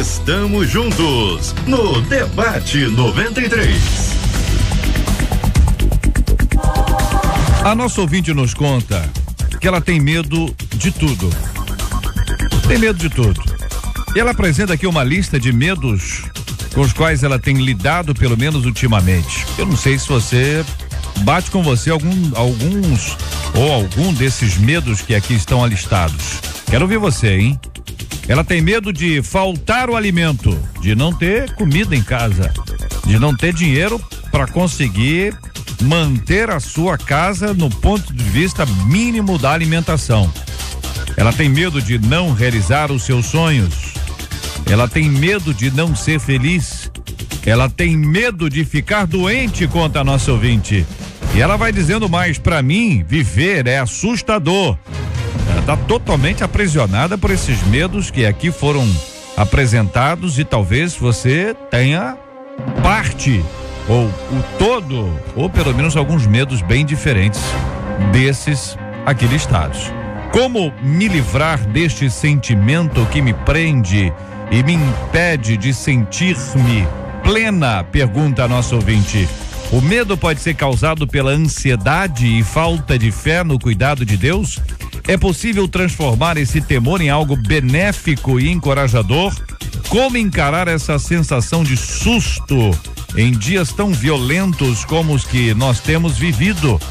Estamos juntos no Debate 93. A nossa ouvinte nos conta que ela tem medo de tudo. Tem medo de tudo. E ela apresenta aqui uma lista de medos com os quais ela tem lidado, pelo menos ultimamente. Eu não sei se você bate com você algum desses medos que aqui estão alistados. Quero ouvir você, hein? Ela tem medo de faltar o alimento, de não ter comida em casa, de não ter dinheiro para conseguir manter a sua casa no ponto de vista mínimo da alimentação. Ela tem medo de não realizar os seus sonhos. Ela tem medo de não ser feliz. Ela tem medo de ficar doente, conta a nossa ouvinte. E ela vai dizendo mais: para mim, viver é assustador. Ela está totalmente aprisionada por esses medos que aqui foram apresentados, e talvez você tenha parte, ou o todo, ou pelo menos alguns medos bem diferentes desses aqui listados. Como me livrar deste sentimento que me prende e me impede de sentir-me plena? Pergunta a nossa ouvinte. O medo pode ser causado pela ansiedade e falta de fé no cuidado de Deus? É possível transformar esse temor em algo benéfico e encorajador? Como encarar essa sensação de susto em dias tão violentos como os que nós temos vivido?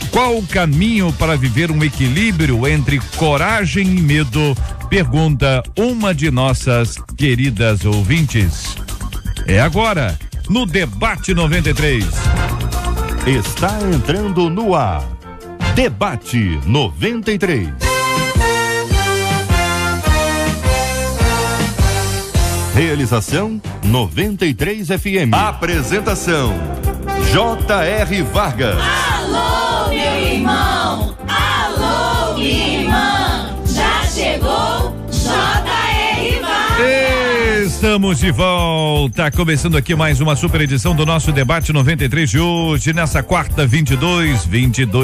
Qual o caminho para viver um equilíbrio entre coragem e medo? Pergunta uma de nossas queridas ouvintes. É agora, no Debate 93. Está entrando no ar. Debate 93. Realização 93 FM. Apresentação J.R. Vargas. Alô, meu irmão! Alô, minha irmã! Já chegou J.R. Vargas! Estamos de volta, começando aqui mais uma super edição do nosso Debate 93 de hoje, nessa quarta, 22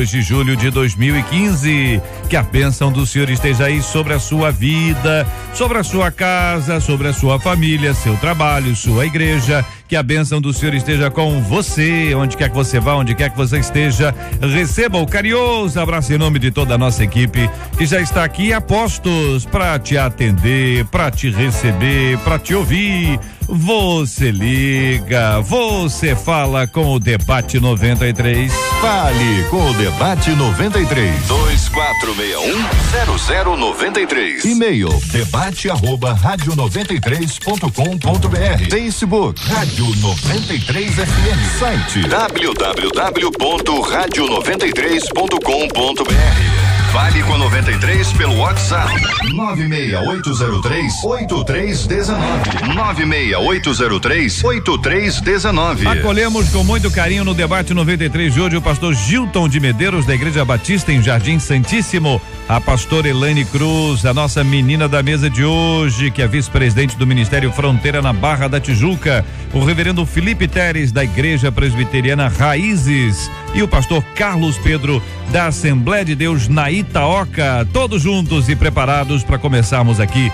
de julho de 2015. Que a bênção do Senhor esteja aí sobre a sua vida, sobre a sua casa, sobre a sua família, seu trabalho, sua igreja. Que a bênção do Senhor esteja com você, onde quer que você vá, onde quer que você esteja. Receba o carinhoso abraço em nome de toda a nossa equipe que já está aqui a postos para te atender, para te receber, para te ouvir. Você liga, você fala com o Debate 93. Fale com o Debate 93. 2461-0093. E-mail debate@radio93.com.br. Facebook Rádio 93 FM. Site www.radio93.com.br. Fale com a 93 pelo WhatsApp 96803-8319. 96803-8319. Acolhemos com muito carinho no Debate 93 de hoje o pastor Gilton de Medeiros, da Igreja Batista em Jardim Santíssimo, a pastora Elaine Cruz, a nossa menina da mesa de hoje, que é vice-presidente do Ministério Fronteira na Barra da Tijuca, o reverendo Felipe Teres, da Igreja Presbiteriana Raízes, e o pastor Carlos Pedro, da Assembleia de Deus na Itaoca, todos juntos e preparados para começarmos aqui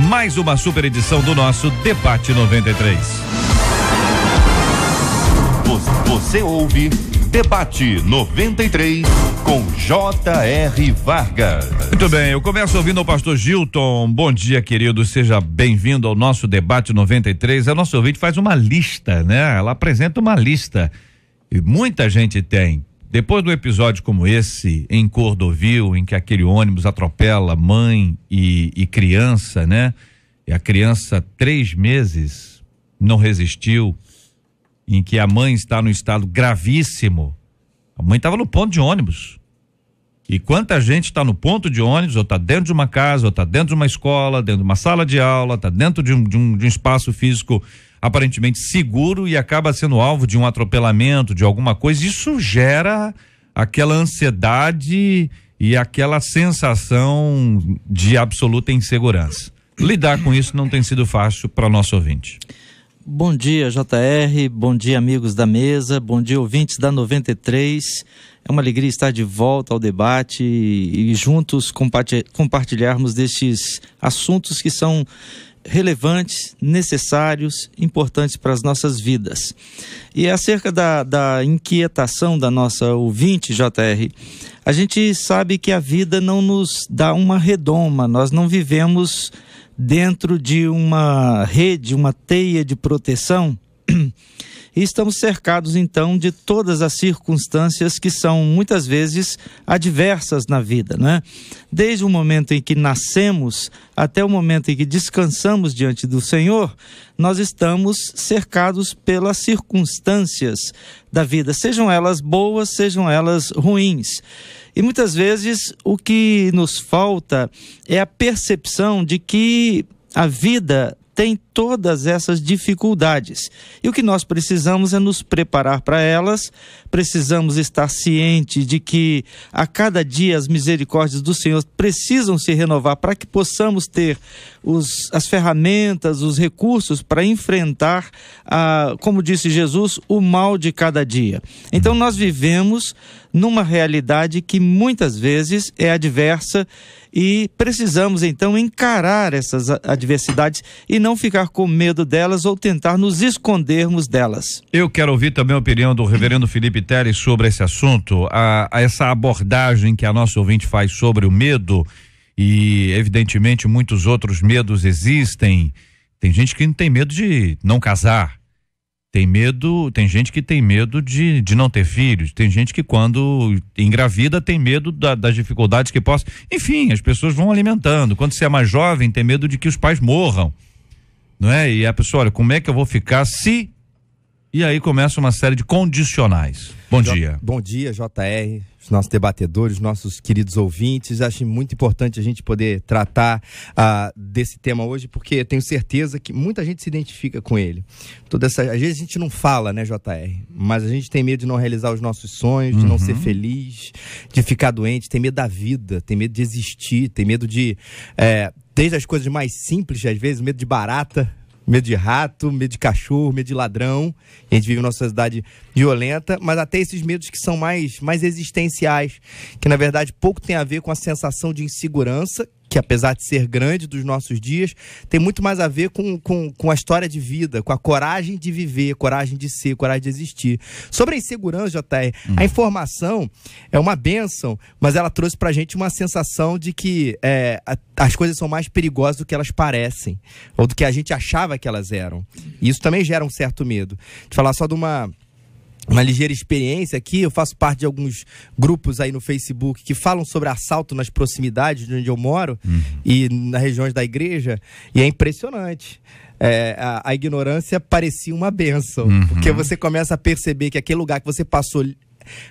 mais uma super edição do nosso Debate 93. Você ouve Debate 93 com J.R. Vargas. Muito bem, eu começo ouvindo o pastor Gilton. Bom dia, querido, seja bem-vindo ao nosso Debate 93. A nossa ouvinte faz uma lista, né? Ela apresenta uma lista e muita gente tem. Depois do episódio como esse, em Cordovil, em que aquele ônibus atropela mãe e criança, né? E a criança, 3 meses, não resistiu, em que a mãe está no estado gravíssimo. A mãe estava no ponto de ônibus. E quanta gente está no ponto de ônibus, ou está dentro de uma casa, ou está dentro de uma escola, dentro de uma sala de aula, está dentro de um espaço físico aparentemente seguro e acaba sendo alvo de um atropelamento, de alguma coisa. Isso gera aquela ansiedade e aquela sensação de absoluta insegurança. Lidar com isso não tem sido fácil para o nosso ouvinte. Bom dia, JR, bom dia, amigos da mesa, bom dia, ouvintes da 93. É uma alegria estar de volta ao debate e juntos compartilharmos destes assuntos que são relevantes, necessários, importantes para as nossas vidas. E acerca da inquietação da nossa ouvinte, JR, a gente sabe que a vida não nos dá uma redoma, nós não vivemos dentro de uma rede, uma teia de proteção, e estamos cercados então de todas as circunstâncias que são muitas vezes adversas na vida, né? Desde o momento em que nascemos até o momento em que descansamos diante do Senhor, nós estamos cercados pelas circunstâncias da vida, sejam elas boas, sejam elas ruins. E muitas vezes o que nos falta é a percepção de que a vida tem todas essas dificuldades. E o que nós precisamos é nos preparar para elas, precisamos estar cientes de que a cada dia as misericórdias do Senhor precisam se renovar para que possamos ter as ferramentas, os recursos para enfrentar, como disse Jesus, o mal de cada dia. Então nós vivemos numa realidade que muitas vezes é adversa e precisamos então encarar essas adversidades e não ficar com medo delas ou tentar nos escondermos delas. Eu quero ouvir também a opinião do reverendo Felipe Teles sobre esse assunto, essa abordagem que a nossa ouvinte faz sobre o medo, e evidentemente muitos outros medos existem. Tem gente que não tem medo de não casar, tem gente que tem medo de não ter filhos, tem gente que quando engravida tem medo das dificuldades que possa, enfim, as pessoas vão alimentando. Quando você é mais jovem tem medo de que os pais morram, não é? E a pessoa, olha, como é que eu vou ficar se... E aí começa uma série de condicionais. Bom dia. Bom dia, JR, os nossos debatedores, nossos queridos ouvintes. Acho muito importante a gente poder tratar desse tema hoje, porque tenho certeza que muita gente se identifica com ele. Às vezes a gente não fala, né, JR? Mas a gente tem medo de não realizar os nossos sonhos, de não ser feliz, de ficar doente, tem medo da vida, tem medo de existir, tem medo de... desde as coisas mais simples, às vezes, medo de barata, medo de rato, medo de cachorro, medo de ladrão. A gente vive numa sociedade violenta, mas até esses medos que são mais existenciais, que na verdade pouco tem a ver com a sensação de insegurança, que apesar de ser grande dos nossos dias, tem muito mais a ver com a história de vida, com a coragem de viver, coragem de ser, coragem de existir. Sobre a insegurança, JR, a informação é uma bênção, mas ela trouxe pra gente uma sensação de que as coisas são mais perigosas do que elas parecem, ou do que a gente achava que elas eram. E isso também gera um certo medo. De falar só de uma ligeira experiência aqui, eu faço parte de alguns grupos aí no Facebook que falam sobre assalto nas proximidades de onde eu moro e nas regiões da igreja, e é impressionante. A ignorância parecia uma bênção, porque você começa a perceber que aquele lugar que você passou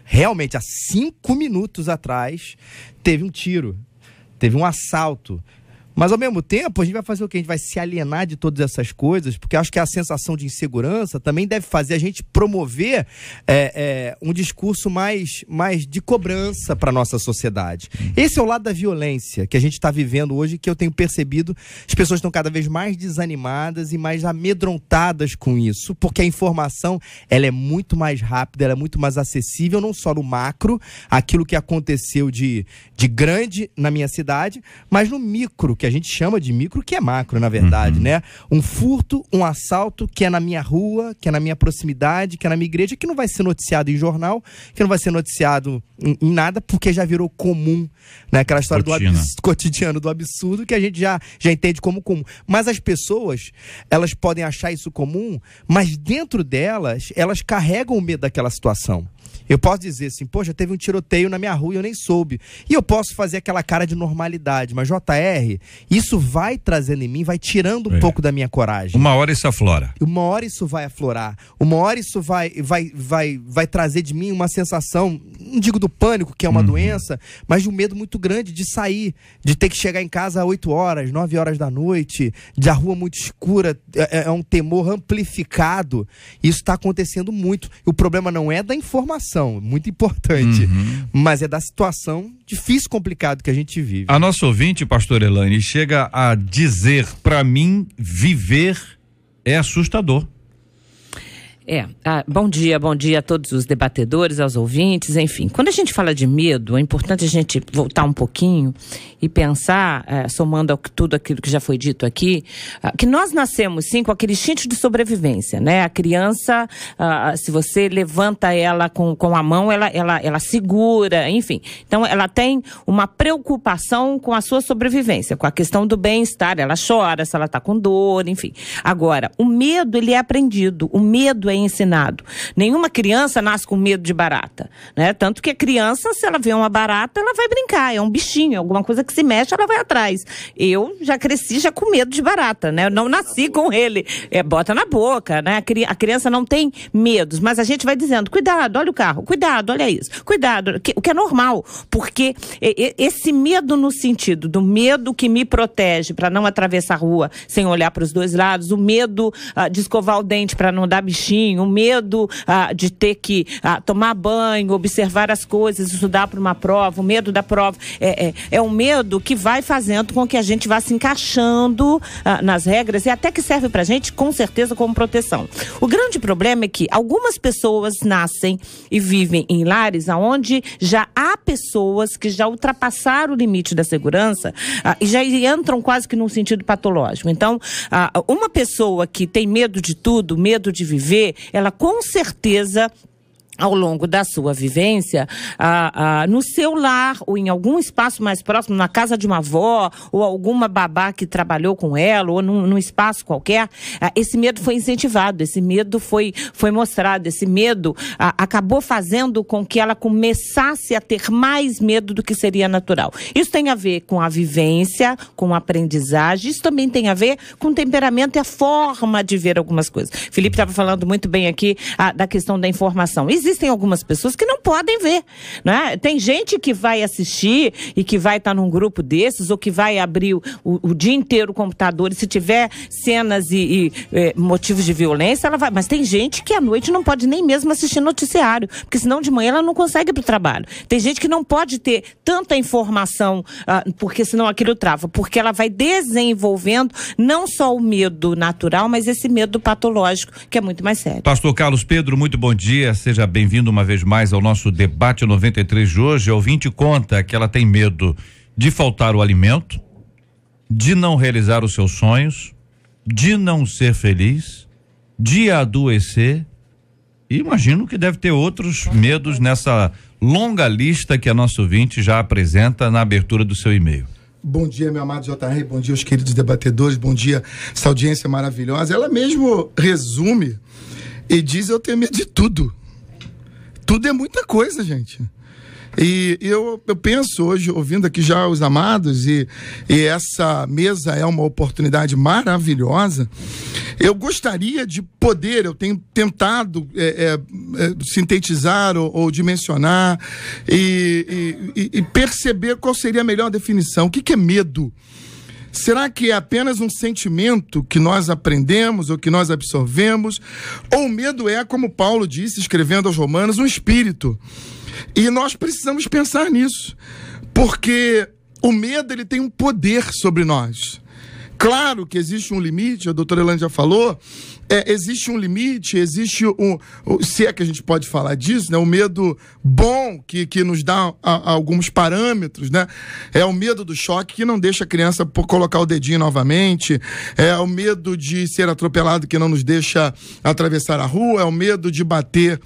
realmente há 5 minutos atrás teve um tiro, teve um assalto. Mas, ao mesmo tempo, a gente vai fazer o quê? A gente vai se alienar de todas essas coisas, porque acho que a sensação de insegurança também deve fazer a gente promover um discurso mais de cobrança para a nossa sociedade. Esse é o lado da violência que a gente está vivendo hoje, que eu tenho percebido, as pessoas estão cada vez mais desanimadas e mais amedrontadas com isso, porque a informação ela é muito mais rápida, ela é muito mais acessível, não só no macro, aquilo que aconteceu de grande na minha cidade, mas no micro, que a gente chama de micro, que é macro, na verdade, né? Um furto, um assalto que é na minha rua, que é na minha proximidade, que é na minha igreja, que não vai ser noticiado em jornal, que não vai ser noticiado em nada, porque já virou comum, né? Aquela história do cotidiano, do absurdo, que a gente já entende como comum. Mas as pessoas, elas podem achar isso comum, mas dentro delas, elas carregam o medo daquela situação. Eu posso dizer assim, poxa, teve um tiroteio na minha rua e eu nem soube. E eu posso fazer aquela cara de normalidade, mas JR, isso vai trazendo em mim, vai tirando um pouco da minha coragem. Uma hora isso aflora. Uma hora isso vai aflorar. Uma hora isso vai trazer de mim uma sensação, não digo do pânico, que é uma doença, mas de um medo muito grande de sair, de ter que chegar em casa às 8 horas, 9 horas da noite, de a rua muito escura, é um temor amplificado. Isso está acontecendo muito. E o problema não é da informação, muito importante, mas é da situação difícil, complicado que a gente vive. A nossa ouvinte, pastor Elaine, chega a dizer, para mim, viver é assustador. Bom dia a todos os debatedores, aos ouvintes, enfim. Quando a gente fala de medo, é importante a gente voltar um pouquinho e pensar, somando tudo aquilo que já foi dito aqui, que nós nascemos, sim, com aquele instinto de sobrevivência, né? A criança, se você levanta ela com a mão, ela segura, enfim. Então, ela tem uma preocupação com a sua sobrevivência, com a questão do bem-estar, ela chora se ela está com dor, enfim. Agora, o medo, ele é aprendido, o medo é ensinado. Nenhuma criança nasce com medo de barata, né? Tanto que a criança, se ela vê uma barata, ela vai brincar, é um bichinho, alguma coisa que se mexe, ela vai atrás. Eu já cresci já com medo de barata, né? Eu não nasci com ele. Bota na boca, né? A criança não tem medos, mas a gente vai dizendo, cuidado, olha o carro, cuidado, olha isso, cuidado, o que é normal, porque esse medo no sentido do medo que me protege para não atravessar a rua sem olhar para os dois lados, o medo de escovar o dente para não dar bichinho, o medo de ter que tomar banho, observar as coisas, estudar para uma prova, o medo da prova, é um medo que vai fazendo com que a gente vá se encaixando nas regras e até que serve pra gente, com certeza, como proteção. O grande problema é que algumas pessoas nascem e vivem em lares onde já há pessoas que já ultrapassaram o limite da segurança e já entram quase que num sentido patológico. Então, uma pessoa que tem medo de tudo, medo de viver, ela com certeza, ao longo da sua vivência, no seu lar ou em algum espaço mais próximo, na casa de uma avó ou alguma babá que trabalhou com ela ou num espaço qualquer, esse medo foi incentivado, esse medo foi mostrado, esse medo acabou fazendo com que ela começasse a ter mais medo do que seria natural. Isso tem a ver com a vivência, com a aprendizagem, isso também tem a ver com o temperamento e a forma de ver algumas coisas. Felipe estava falando muito bem aqui da questão da informação. Existem algumas pessoas que não podem ver, né? Tem gente que vai assistir e que vai estar num grupo desses ou que vai abrir o dia inteiro o computador e se tiver cenas e motivos de violência, ela vai. Mas tem gente que à noite não pode nem mesmo assistir noticiário, porque senão de manhã ela não consegue ir para o trabalho. Tem gente que não pode ter tanta informação, porque senão aquilo trava, porque ela vai desenvolvendo não só o medo natural, mas esse medo patológico, que é muito mais sério. Pastor Carlos Pedro, muito bom dia, seja bem-vindo uma vez mais ao nosso debate 93 de hoje. A ouvinte conta que ela tem medo de faltar o alimento, de não realizar os seus sonhos, de não ser feliz, de adoecer. E imagino que deve ter outros medos nessa longa lista que a nossa ouvinte já apresenta na abertura do seu e-mail. Bom dia, meu amado JR, bom dia aos queridos debatedores, bom dia essa audiência maravilhosa. Ela mesmo resume e diz: eu tenho medo de tudo. Tudo é muita coisa, gente. E eu penso hoje, ouvindo aqui já os amados, e essa mesa é uma oportunidade maravilhosa. Eu gostaria de poder, eu tenho tentado sintetizar ou dimensionar e perceber qual seria a melhor definição. O que é medo? Será que é apenas um sentimento que nós aprendemos ou que nós absorvemos? Ou o medo é, como Paulo disse, escrevendo aos Romanos, um espírito? E nós precisamos pensar nisso, porque o medo, ele tem um poder sobre nós. Claro que existe um limite, a doutora Elaine já falou, existe um limite, existe se é que a gente pode falar disso, né? O medo bom que nos dá alguns parâmetros, né? É o medo do choque que não deixa a criança colocar o dedinho novamente, é o medo de ser atropelado que não nos deixa atravessar a rua, é o medo de bater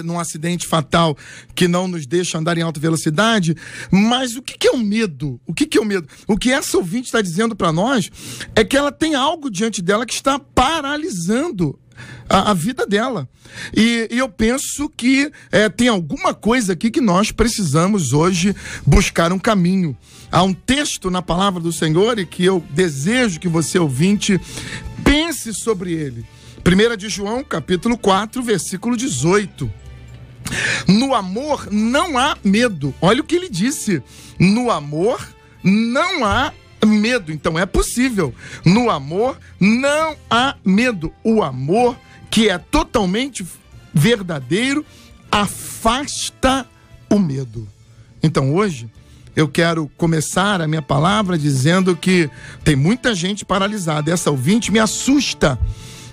num acidente fatal que não nos deixa andar em alta velocidade. Mas o que é o medo? O que é o medo? O que essa ouvinte está dizendo para nós é que ela tem algo diante dela que está paralisando a vida dela. E eu penso que tem alguma coisa aqui que nós precisamos hoje buscar um caminho. Há um texto na palavra do Senhor e que eu desejo que você, ouvinte, pense sobre ele. 1 de João, capítulo 4, versículo 18. No amor não há medo. Olha o que ele disse. No amor não há medo. Então é possível. No amor não há medo. O amor, que é totalmente verdadeiro, afasta o medo. Então hoje eu quero começar a minha palavra dizendo que tem muita gente paralisada. Essa ouvinte me assusta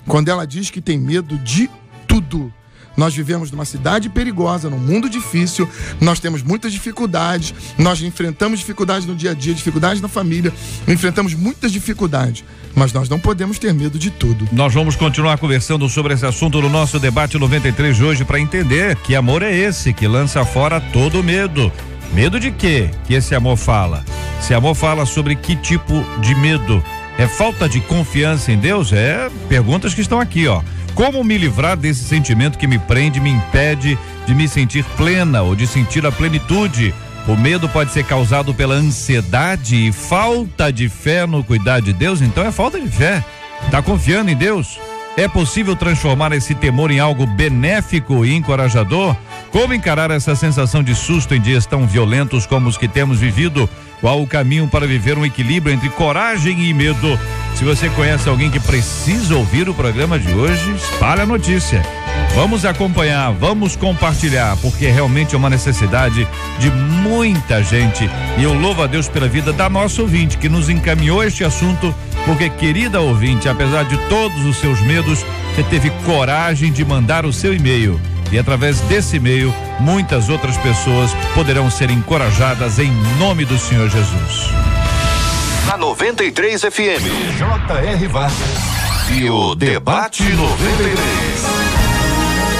quando ela diz que tem medo de tudo. Nós vivemos numa cidade perigosa, num mundo difícil, nós temos muitas dificuldades, nós enfrentamos dificuldades no dia a dia, dificuldades na família, enfrentamos muitas dificuldades, mas nós não podemos ter medo de tudo. Nós vamos continuar conversando sobre esse assunto no nosso debate 93 de hoje para entender que amor é esse que lança fora todo medo. Medo de quê que esse amor fala? Esse amor fala sobre que tipo de medo? É falta de confiança em Deus? É perguntas que estão aqui, ó. Como me livrar desse sentimento que me prende, me impede de me sentir plena ou de sentir a plenitude? O medo pode ser causado pela ansiedade e falta de fé no cuidar de Deus, então é falta de fé. Tá confiando em Deus? É possível transformar esse temor em algo benéfico e encorajador? Como encarar essa sensação de susto em dias tão violentos como os que temos vivido? Qual o caminho para viver um equilíbrio entre coragem e medo? Se você conhece alguém que precisa ouvir o programa de hoje, espalhe a notícia. Vamos acompanhar, vamos compartilhar, porque realmente é uma necessidade de muita gente. E eu louvo a Deus pela vida da nossa ouvinte que nos encaminhou este assunto, porque, querida ouvinte, apesar de todos os seus medos, você teve coragem de mandar o seu e-mail. E através desse e-mail, muitas outras pessoas poderão ser encorajadas em nome do Senhor Jesus. Na 93 FM, J.R. Vargas e o Debate 93.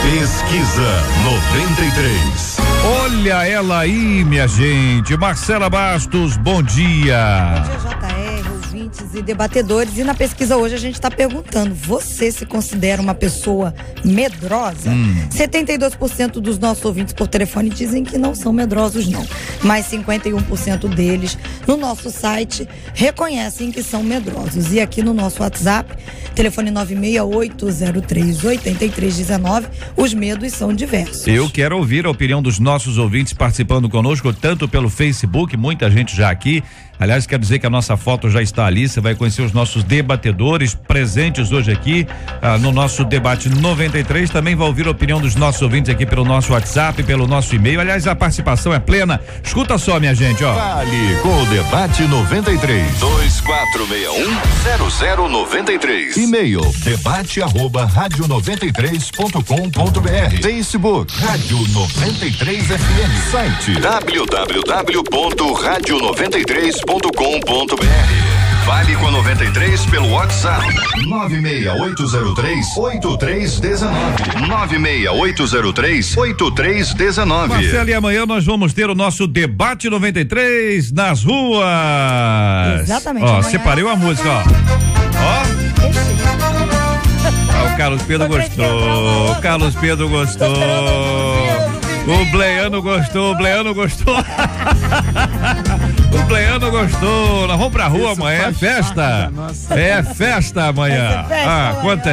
Pesquisa 93. Olha ela aí, minha gente. Marcela Bastos, bom dia. Bom dia, J.R., ouvintes e debatedores. E na pesquisa hoje a gente está perguntando: você se considera uma pessoa medrosa? 72% dos nossos ouvintes por telefone dizem que não são medrosos, não. Mas 51% deles no nosso site reconhecem que são medrosos. E aqui no nosso WhatsApp, telefone 968038319, os medos são diversos. Eu quero ouvir a opinião dos nossos ouvintes participando conosco, tanto pelo Facebook, muita gente já aqui. Aliás, quero dizer que a nossa foto já está ali, você vai conhecer os nossos debatedores presentes hoje aqui no nosso debate 93, também vai ouvir a opinião dos nossos ouvintes aqui pelo nosso WhatsApp, pelo nosso e-mail. Aliás, a participação é plena. Escuta só, minha gente, ó. Fale com o Debate 93 2461-0093. E-mail debate@radio93.com.br. Facebook Rádio 93 FM. Site www.radio93.com.br. Fale com a 93 pelo WhatsApp 96803-8319. 96803-8319. Marcelo, e amanhã nós vamos ter o nosso debate 93 nas ruas. Exatamente. Ó, separei a música, ó. O Carlos Pedro gostou. O Carlos Pedro gostou. O Bleiano gostou. O Bleiano gostou. O Bleiano gostou. Nós vamos pra rua amanhã. É festa. É festa amanhã. Conta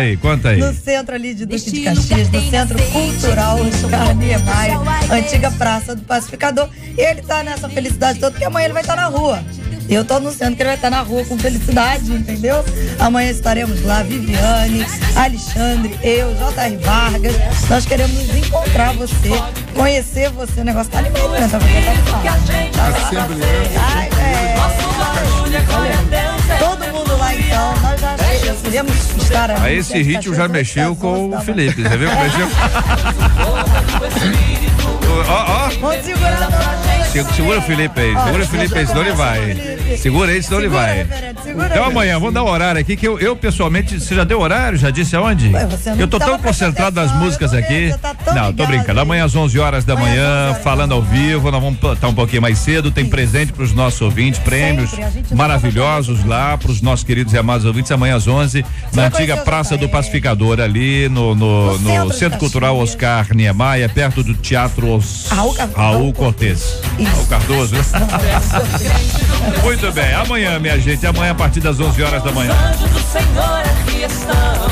aí. No centro ali de Duque de Caxias, no Centro Cultural Oscar Niemeyer, antiga Praça do Pacificador. E ele tá nessa felicidade toda, porque amanhã ele vai estar na rua. Eu tô anunciando que ele vai estar na rua com felicidade, entendeu? Amanhã estaremos lá, Viviane, Alexandre, eu, J.R. Vargas. Nós queremos encontrar você, conhecer você. O negócio tá animado, né? Todo mundo lá, então. Nós já queremos estar ali. Aí esse ritmo já mexeu com o Felipe, você viu? Mexeu. Vamos segurar a gente. Segura o Felipe aí, senão ele vai. Segura aí, senão ele vai. Então amanhã, vamos dar um horário aqui, que eu pessoalmente, você já deu horário? Já disse aonde? Eu tô tão concentrado nas músicas aqui. Não, tô brincando. Amanhã às 11 horas da manhã, falando ao vivo, nós vamos estar um pouquinho mais cedo, tem presente pros nossos ouvintes, prêmios maravilhosos lá pros nossos queridos e amados ouvintes, amanhã às 11, na antiga Praça do Pacificador, ali no Centro Cultural Oscar Niemeyer, perto do Teatro Raul Cortez. Raul Cardoso. Muito bem, amanhã, minha gente, amanhã a partir das 11 horas da manhã. Os anjos do Senhor aqui estão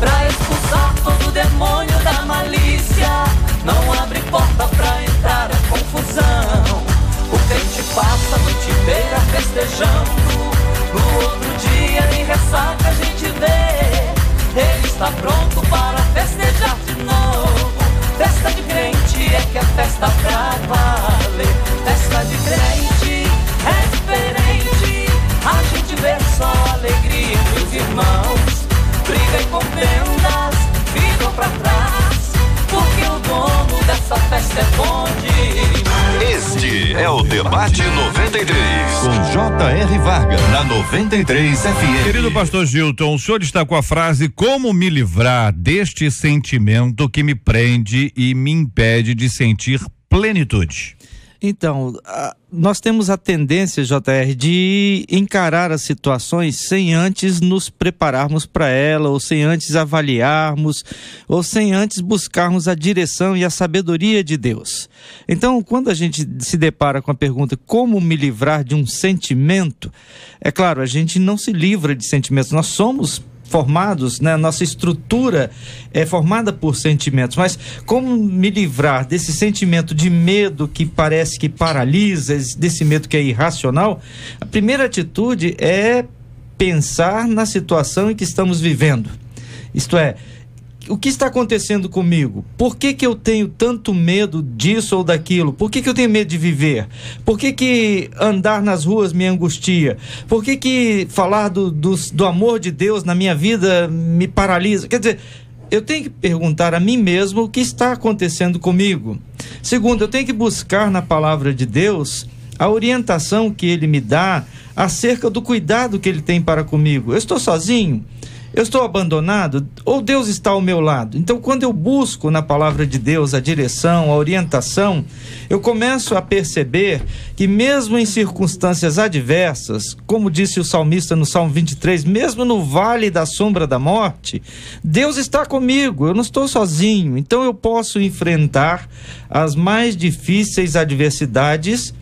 pra expulsar todo demônio da malícia. Não abre porta pra entrar a confusão. O crente passa a noite inteira festejando. No outro dia em ressaca a gente vê. Ele está pronto para festejar de novo. Festa de crente é que é festa pra valer. Festa de crente é diferente. A gente vê só alegria, meus irmãos. Briga e contendas ficam pra trás. É o Debate 93, com J.R. Vargas, na 93 FM. Querido pastor Gilton, o senhor destacou a frase: como me livrar deste sentimento que me prende e me impede de sentir plenitude? Então, nós temos a tendência, JR, de encarar as situações sem antes nos prepararmos para ela, ou sem antes avaliarmos, ou sem antes buscarmos a direção e a sabedoria de Deus. Então, quando a gente se depara com a pergunta, como me livrar de um sentimento? É claro, a gente não se livra de sentimentos, nós somos formados, né? Nossa estrutura é formada por sentimentos, mas como me livrar desse sentimento de medo que parece que paralisa, desse medo que é irracional? A primeira atitude é pensar na situação em que estamos vivendo. Isto é, o que está acontecendo comigo? Por que eu tenho tanto medo disso ou daquilo? Por que eu tenho medo de viver? Por que andar nas ruas me angustia? Por que falar do amor de Deus na minha vida me paralisa? Quer dizer, eu tenho que perguntar a mim mesmo o que está acontecendo comigo. Segundo, eu tenho que buscar na palavra de Deus a orientação que Ele me dá acerca do cuidado que Ele tem para comigo. Eu estou sozinho? Eu estou abandonado? Ou Deus está ao meu lado? Então, quando eu busco na palavra de Deus a direção, a orientação, eu começo a perceber que mesmo em circunstâncias adversas, como disse o salmista no Salmo 23, mesmo no vale da sombra da morte, Deus está comigo, eu não estou sozinho. Então eu posso enfrentar as mais difíceis adversidades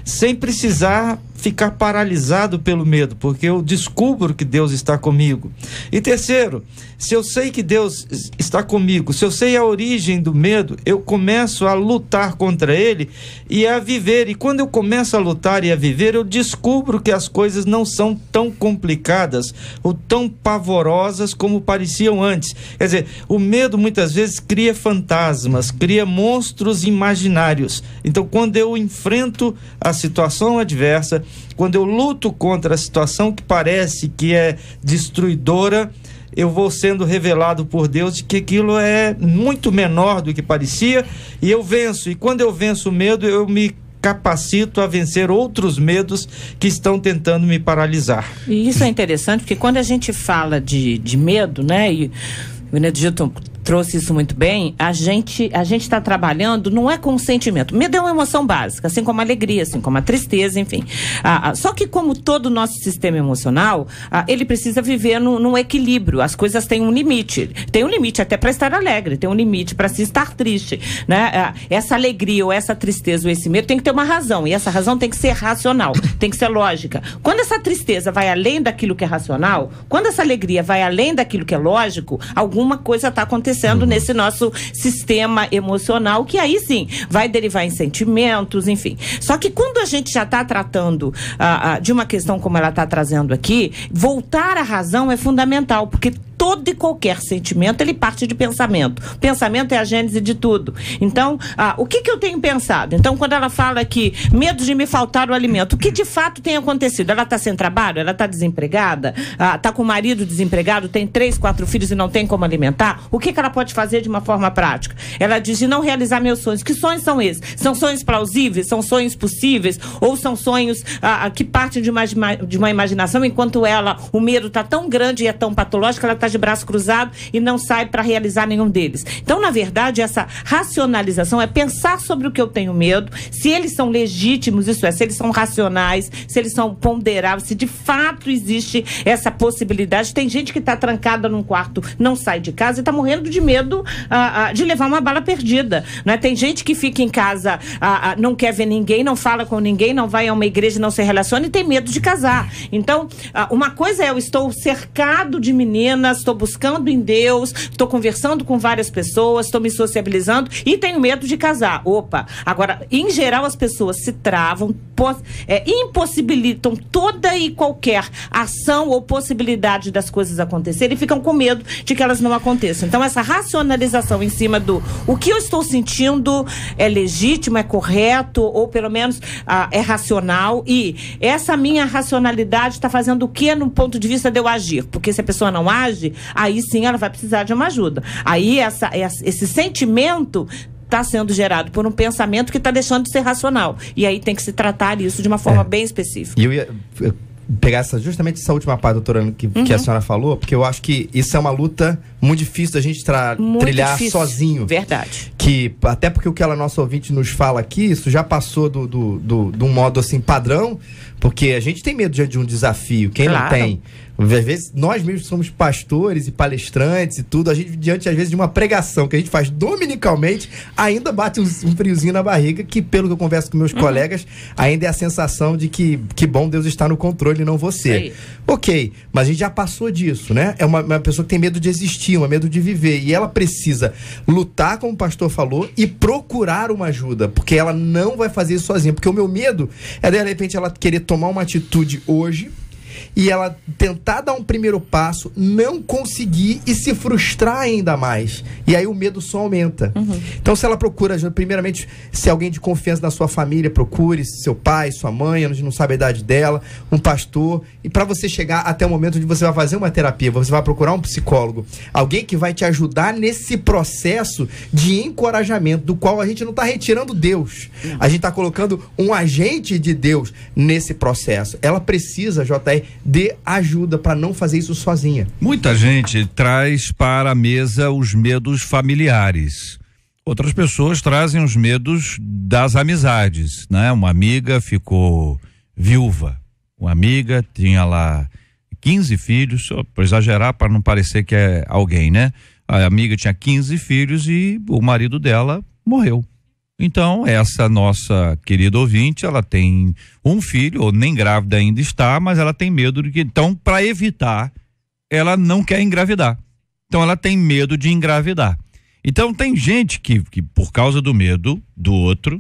sem precisar ficar paralisado pelo medo, porque eu descubro que Deus está comigo. E terceiro, se eu sei que Deus está comigo, se eu sei a origem do medo, eu começo a lutar contra ele e a viver. E quando eu começo a lutar e a viver, eu descubro que as coisas não são tão complicadas ou tão pavorosas como pareciam antes. Quer dizer, o medo muitas vezes cria fantasmas, cria monstros imaginários. Então, quando eu enfrento a situação adversa, quando eu luto contra a situação que parece que é destruidora, eu vou sendo revelado por Deus de que aquilo é muito menor do que parecia, e eu venço. E quando eu venço o medo, eu me capacito a vencer outros medos que estão tentando me paralisar. E isso é interessante, porque quando a gente fala de medo, né, e o Benedito trouxe isso muito bem, a gente está trabalhando, não é com o sentimento. Medo é uma emoção básica, assim como a alegria, assim como a tristeza, enfim. Só que como todo o nosso sistema emocional, ele precisa viver num equilíbrio. As coisas têm um limite. Tem um limite até para estar alegre, tem um limite para se estar triste, né? Essa alegria ou essa tristeza ou esse medo tem que ter uma razão, e essa razão tem que ser racional, tem que ser lógica. Quando essa tristeza vai além daquilo que é racional, quando essa alegria vai além daquilo que é lógico, alguma coisa está acontecendo nesse nosso sistema emocional, que aí sim vai derivar em sentimentos, enfim. Só que quando a gente já está tratando de uma questão como ela está trazendo aqui, voltar à razão é fundamental, porque todo e qualquer sentimento, ele parte de pensamento. Pensamento é a gênese de tudo. Então, o que eu tenho pensado? Então, quando ela fala que medo de me faltar o alimento, o que de fato tem acontecido? Ela está sem trabalho? Ela está desempregada? Está com o marido desempregado? Tem 3, 4 filhos e não tem como alimentar? O que ela pode fazer de uma forma prática? Ela diz de não realizar meus sonhos. Que sonhos são esses? São sonhos plausíveis? São sonhos possíveis? Ou são sonhos que partem de uma imaginação, enquanto o medo está tão grande e é tão patológico, ela está de braço cruzado e não sai para realizar nenhum deles. Então, na verdade, essa racionalização é pensar sobre o que eu tenho medo, se eles são legítimos, isso é, se eles são racionais, se eles são ponderáveis, se de fato existe essa possibilidade. Tem gente que está trancada num quarto, não sai de casa e está morrendo de medo de levar uma bala perdida, né? Tem gente que fica em casa, não quer ver ninguém, não fala com ninguém, não vai a uma igreja, não se relaciona e tem medo de casar. Então, uma coisa é, eu estou cercado de meninas, estou buscando em Deus, estou conversando com várias pessoas, estou me sociabilizando e tenho medo de casar. Opa! Agora, em geral, as pessoas se travam, impossibilitam toda e qualquer ação ou possibilidade das coisas acontecerem e ficam com medo de que elas não aconteçam. Então, essa racionalização em cima do o que eu estou sentindo é legítimo, é correto, ou pelo menos é racional, e essa minha racionalidade está fazendo o que no ponto de vista de eu agir? Porque se a pessoa não age, aí sim ela vai precisar de uma ajuda. Aí esse sentimento está sendo gerado por um pensamento que está deixando de ser racional. E aí tem que se tratar isso de uma forma bem específica. E eu ia pegar justamente essa última parte, doutora Ana, que a senhora falou, porque eu acho que isso é uma luta muito difícil da gente trilhar difícil. Sozinho. Verdade. Até porque o que ela, nosso ouvinte, nos fala aqui, isso já passou de um modo assim padrão, porque a gente tem medo diante de um desafio. Quem não tem? Às vezes, nós mesmos somos pastores e palestrantes e tudo, a gente, diante, às vezes, de uma pregação que a gente faz dominicalmente, ainda bate um friozinho na barriga, que, pelo que eu converso com meus colegas, ainda é a sensação de que bom, Deus está no controle e não você. Ok, mas a gente já passou disso, né? É uma pessoa que tem medo de existir, medo de viver, e ela precisa lutar, como o pastor falou, e procurar uma ajuda, porque ela não vai fazer isso sozinha, porque o meu medo é, de repente, ela querer tomar uma atitude hoje, e ela tentar dar um primeiro passo, não conseguir e se frustrar ainda mais. E aí o medo só aumenta. Então, se ela procura ajuda, primeiramente, se alguém de confiança na sua família, procure seu pai, sua mãe, a gente não sabe a idade dela, um pastor. E para você chegar até o momento onde você vai fazer uma terapia, você vai procurar um psicólogo, alguém que vai te ajudar nesse processo de encorajamento, do qual a gente não está retirando Deus. A gente está colocando um agente de Deus nesse processo. Ela precisa, JR, de ajuda para não fazer isso sozinha. Muita gente traz para a mesa os medos familiares. Outras pessoas trazem os medos das amizades, né? Uma amiga ficou viúva. Uma amiga tinha lá 15 filhos, só para exagerar, para não parecer que é alguém, né? A amiga tinha 15 filhos e o marido dela morreu. Então, essa nossa querida ouvinte, ela tem um filho, ou nem grávida ainda está, mas ela tem medo de que, então, para evitar, ela não quer engravidar. Então, ela tem medo de engravidar. Então, tem gente que por causa do medo do outro,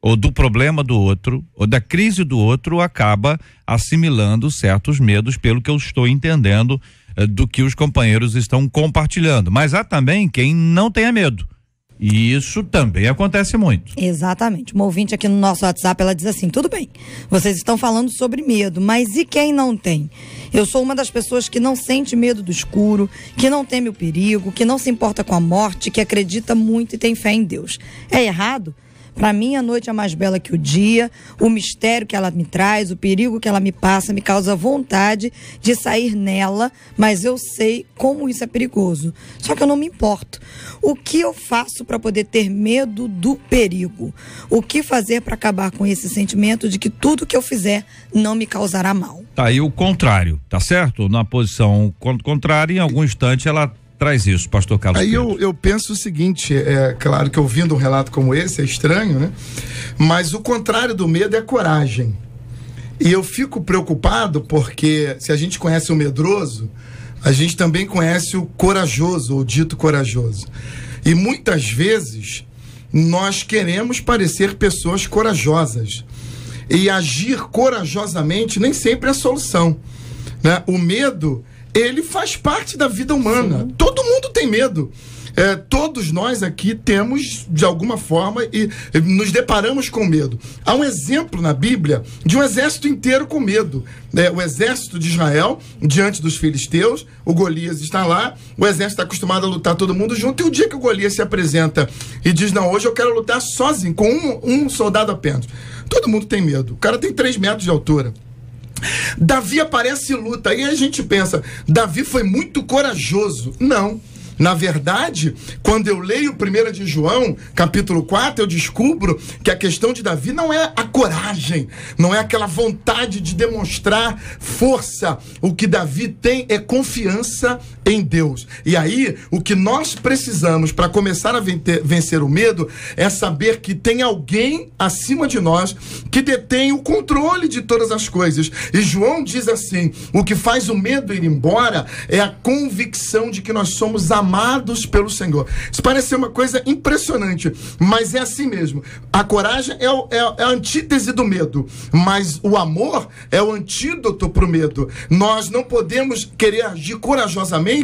ou do problema do outro, ou da crise do outro, acaba assimilando certos medos, pelo que eu estou entendendo do que os companheiros estão compartilhando. Mas há também quem não tenha medo. E isso também acontece muito. Exatamente. Uma ouvinte aqui no nosso WhatsApp, ela diz assim: tudo bem, vocês estão falando sobre medo, mas e quem não tem? Eu sou uma das pessoas que não sente medo do escuro, que não teme o perigo, que não se importa com a morte, que acredita muito e tem fé em Deus. É errado? Para mim, a noite é mais bela que o dia, o mistério que ela me traz, o perigo que ela me passa, me causa vontade de sair nela, mas eu sei como isso é perigoso. Só que eu não me importo. O que eu faço para poder ter medo do perigo? O que fazer para acabar com esse sentimento de que tudo que eu fizer não me causará mal? Tá aí o contrário, tá certo? Na posição contrária, em algum instante ela traz isso, pastor Carlos. Aí eu penso o seguinte, é claro que ouvindo um relato como esse é estranho, né? Mas o contrário do medo é coragem. E eu fico preocupado porque se a gente conhece o medroso, a gente também conhece o corajoso, ou dito corajoso. E muitas vezes nós queremos parecer pessoas corajosas. E agir corajosamente nem sempre é a solução, né? O medo, ele faz parte da vida humana. Sim. Todo mundo tem medo. Todos nós aqui temos, de alguma forma, e nos deparamos com medo. Há um exemplo na Bíblia de um exército inteiro com medo. O exército de Israel, diante dos filisteus, o Golias está lá, o exército está acostumado a lutar todo mundo junto, e o dia que o Golias se apresenta e diz, não, hoje eu quero lutar sozinho, com um soldado apenas. Todo mundo tem medo. O cara tem 3 metros de altura. Davi aparece e luta. Aí a gente pensa, Davi foi muito corajoso. Não. Na verdade, quando eu leio 1 de João, capítulo 4, eu descubro que a questão de Davi não é a coragem, não é aquela vontade de demonstrar força. O que Davi tem é confiança em Deus. E aí, o que nós precisamos para começar a vencer o medo é saber que tem alguém acima de nós que detém o controle de todas as coisas. E João diz assim, o que faz o medo ir embora é a convicção de que nós somos amados pelo Senhor. Isso parece ser uma coisa impressionante, mas é assim mesmo. A coragem é a antítese do medo, mas o amor é o antídoto para o medo. Nós não podemos querer agir corajosamente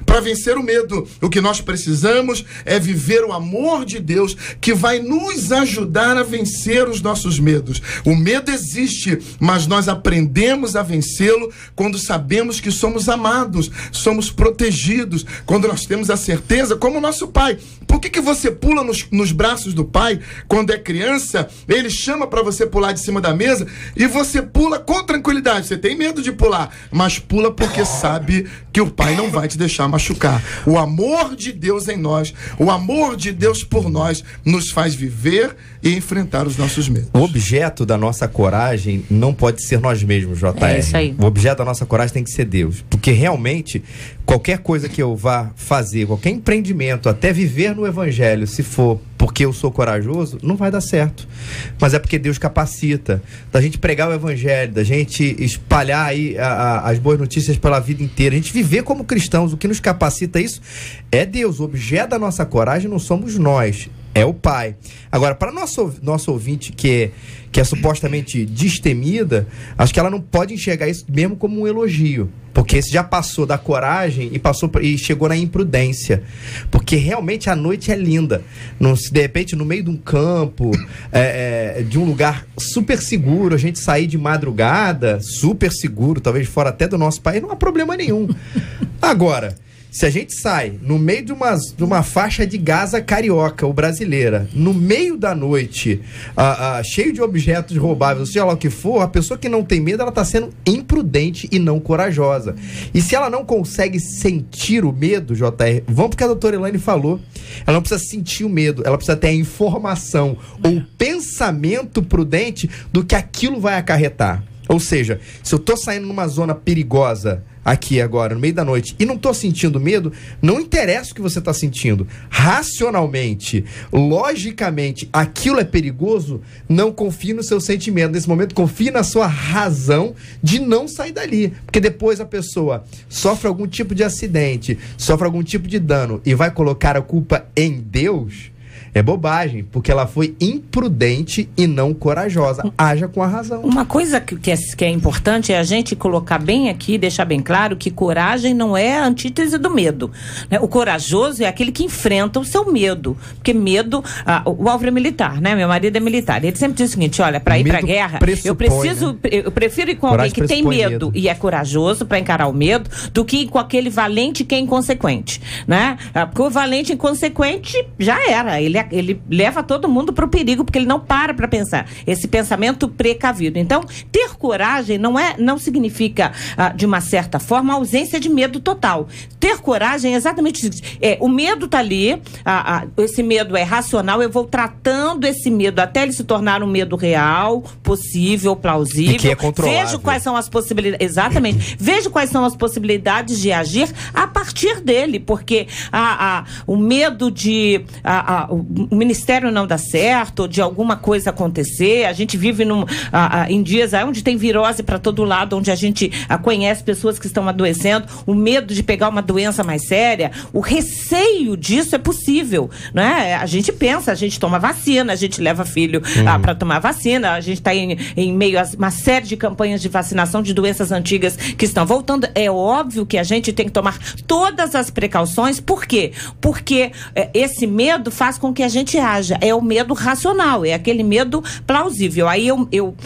para vencer o medo. O que nós precisamos é viver o amor de Deus, que vai nos ajudar a vencer os nossos medos. O medo existe, mas nós aprendemos a vencê-lo quando sabemos que somos amados, somos protegidos, quando nós temos a certeza como o nosso Pai. Por que você pula nos braços do Pai quando é criança? Ele chama para você pular de cima da mesa e você pula com tranquilidade. Você tem medo de pular, mas pula porque sabe que o Pai não vai te deixar machucar. O amor de Deus em nós, o amor de Deus por nós, nos faz viver e enfrentar os nossos medos. O objeto da nossa coragem não pode ser nós mesmos, JR. É isso aí. O objeto da nossa coragem tem que ser Deus. Porque realmente, qualquer coisa que eu vá fazer, qualquer empreendimento, até viver no Evangelho, se for porque eu sou corajoso, não vai dar certo. Mas é porque Deus capacita. Da gente pregar o Evangelho, da gente espalhar aí as boas notícias pela vida inteira, a gente viver como cristãos, o que nos capacita isso é Deus. O objeto da nossa coragem não somos nós, é o Pai. Agora, para nosso ouvinte que é supostamente destemida, acho que ela não pode enxergar isso mesmo como um elogio, porque você já passou da coragem e chegou na imprudência, porque realmente a noite é linda. De repente, no meio de um campo, de um lugar super seguro, a gente sair de madrugada, super seguro, talvez fora até do nosso país, não há problema nenhum. Agora, se a gente sai no meio de uma faixa de Gaza carioca ou brasileira, no meio da noite, cheio de objetos roubáveis, seja lá o que for, a pessoa que não tem medo, ela está sendo imprudente e não corajosa. E se ela não consegue sentir o medo, JR, vamos porque a doutora Elaine falou, ela não precisa sentir o medo, ela precisa ter a informação ou o pensamento prudente do que aquilo vai acarretar. Ou seja, se eu estou saindo numa zona perigosa aqui agora, no meio da noite, e não estou sentindo medo, não interessa o que você está sentindo. Racionalmente, logicamente, aquilo é perigoso, não confie no seu sentimento. Nesse momento, confie na sua razão de não sair dali. Porque depois a pessoa sofre algum tipo de acidente, sofre algum tipo de dano e vai colocar a culpa em Deus. É bobagem, porque ela foi imprudente e não corajosa. Haja com a razão. Uma coisa que é importante é a gente colocar bem aqui, deixar bem claro que coragem não é a antítese do medo, né? O corajoso é aquele que enfrenta o seu medo. Porque medo... o Álvaro é militar, né? Meu marido é militar. Ele sempre diz o seguinte, olha, para ir pra guerra, eu prefiro ir com alguém que tem medo e é corajoso para encarar o medo, do que ir com aquele valente que é inconsequente, né? Porque o valente inconsequente já era. Ele leva todo mundo para o perigo, porque ele não para pensar. Esse pensamento precavido. Então, ter coragem não significa, de uma certa forma, ausência de medo total. Ter coragem é exatamente isso. O medo está ali, esse medo é racional, eu vou tratando esse medo até ele se tornar um medo real, possível, plausível. E que é controlável. Vejo quais são as possibilidades. Exatamente. Vejo quais são as possibilidades de agir a partir dele, porque o medo de... o ministério não dá certo, de alguma coisa acontecer. A gente vive em dias onde tem virose para todo lado, onde a gente conhece pessoas que estão adoecendo, o medo de pegar uma doença mais séria, o receio disso é possível, né? A gente pensa, a gente toma vacina, a gente leva filho para tomar vacina, a gente está em meio a uma série de campanhas de vacinação de doenças antigas que estão voltando. É óbvio que a gente tem que tomar todas as precauções. Por quê? Porque esse medo faz com que a gente haja. É o medo racional, é aquele medo plausível. Aí eu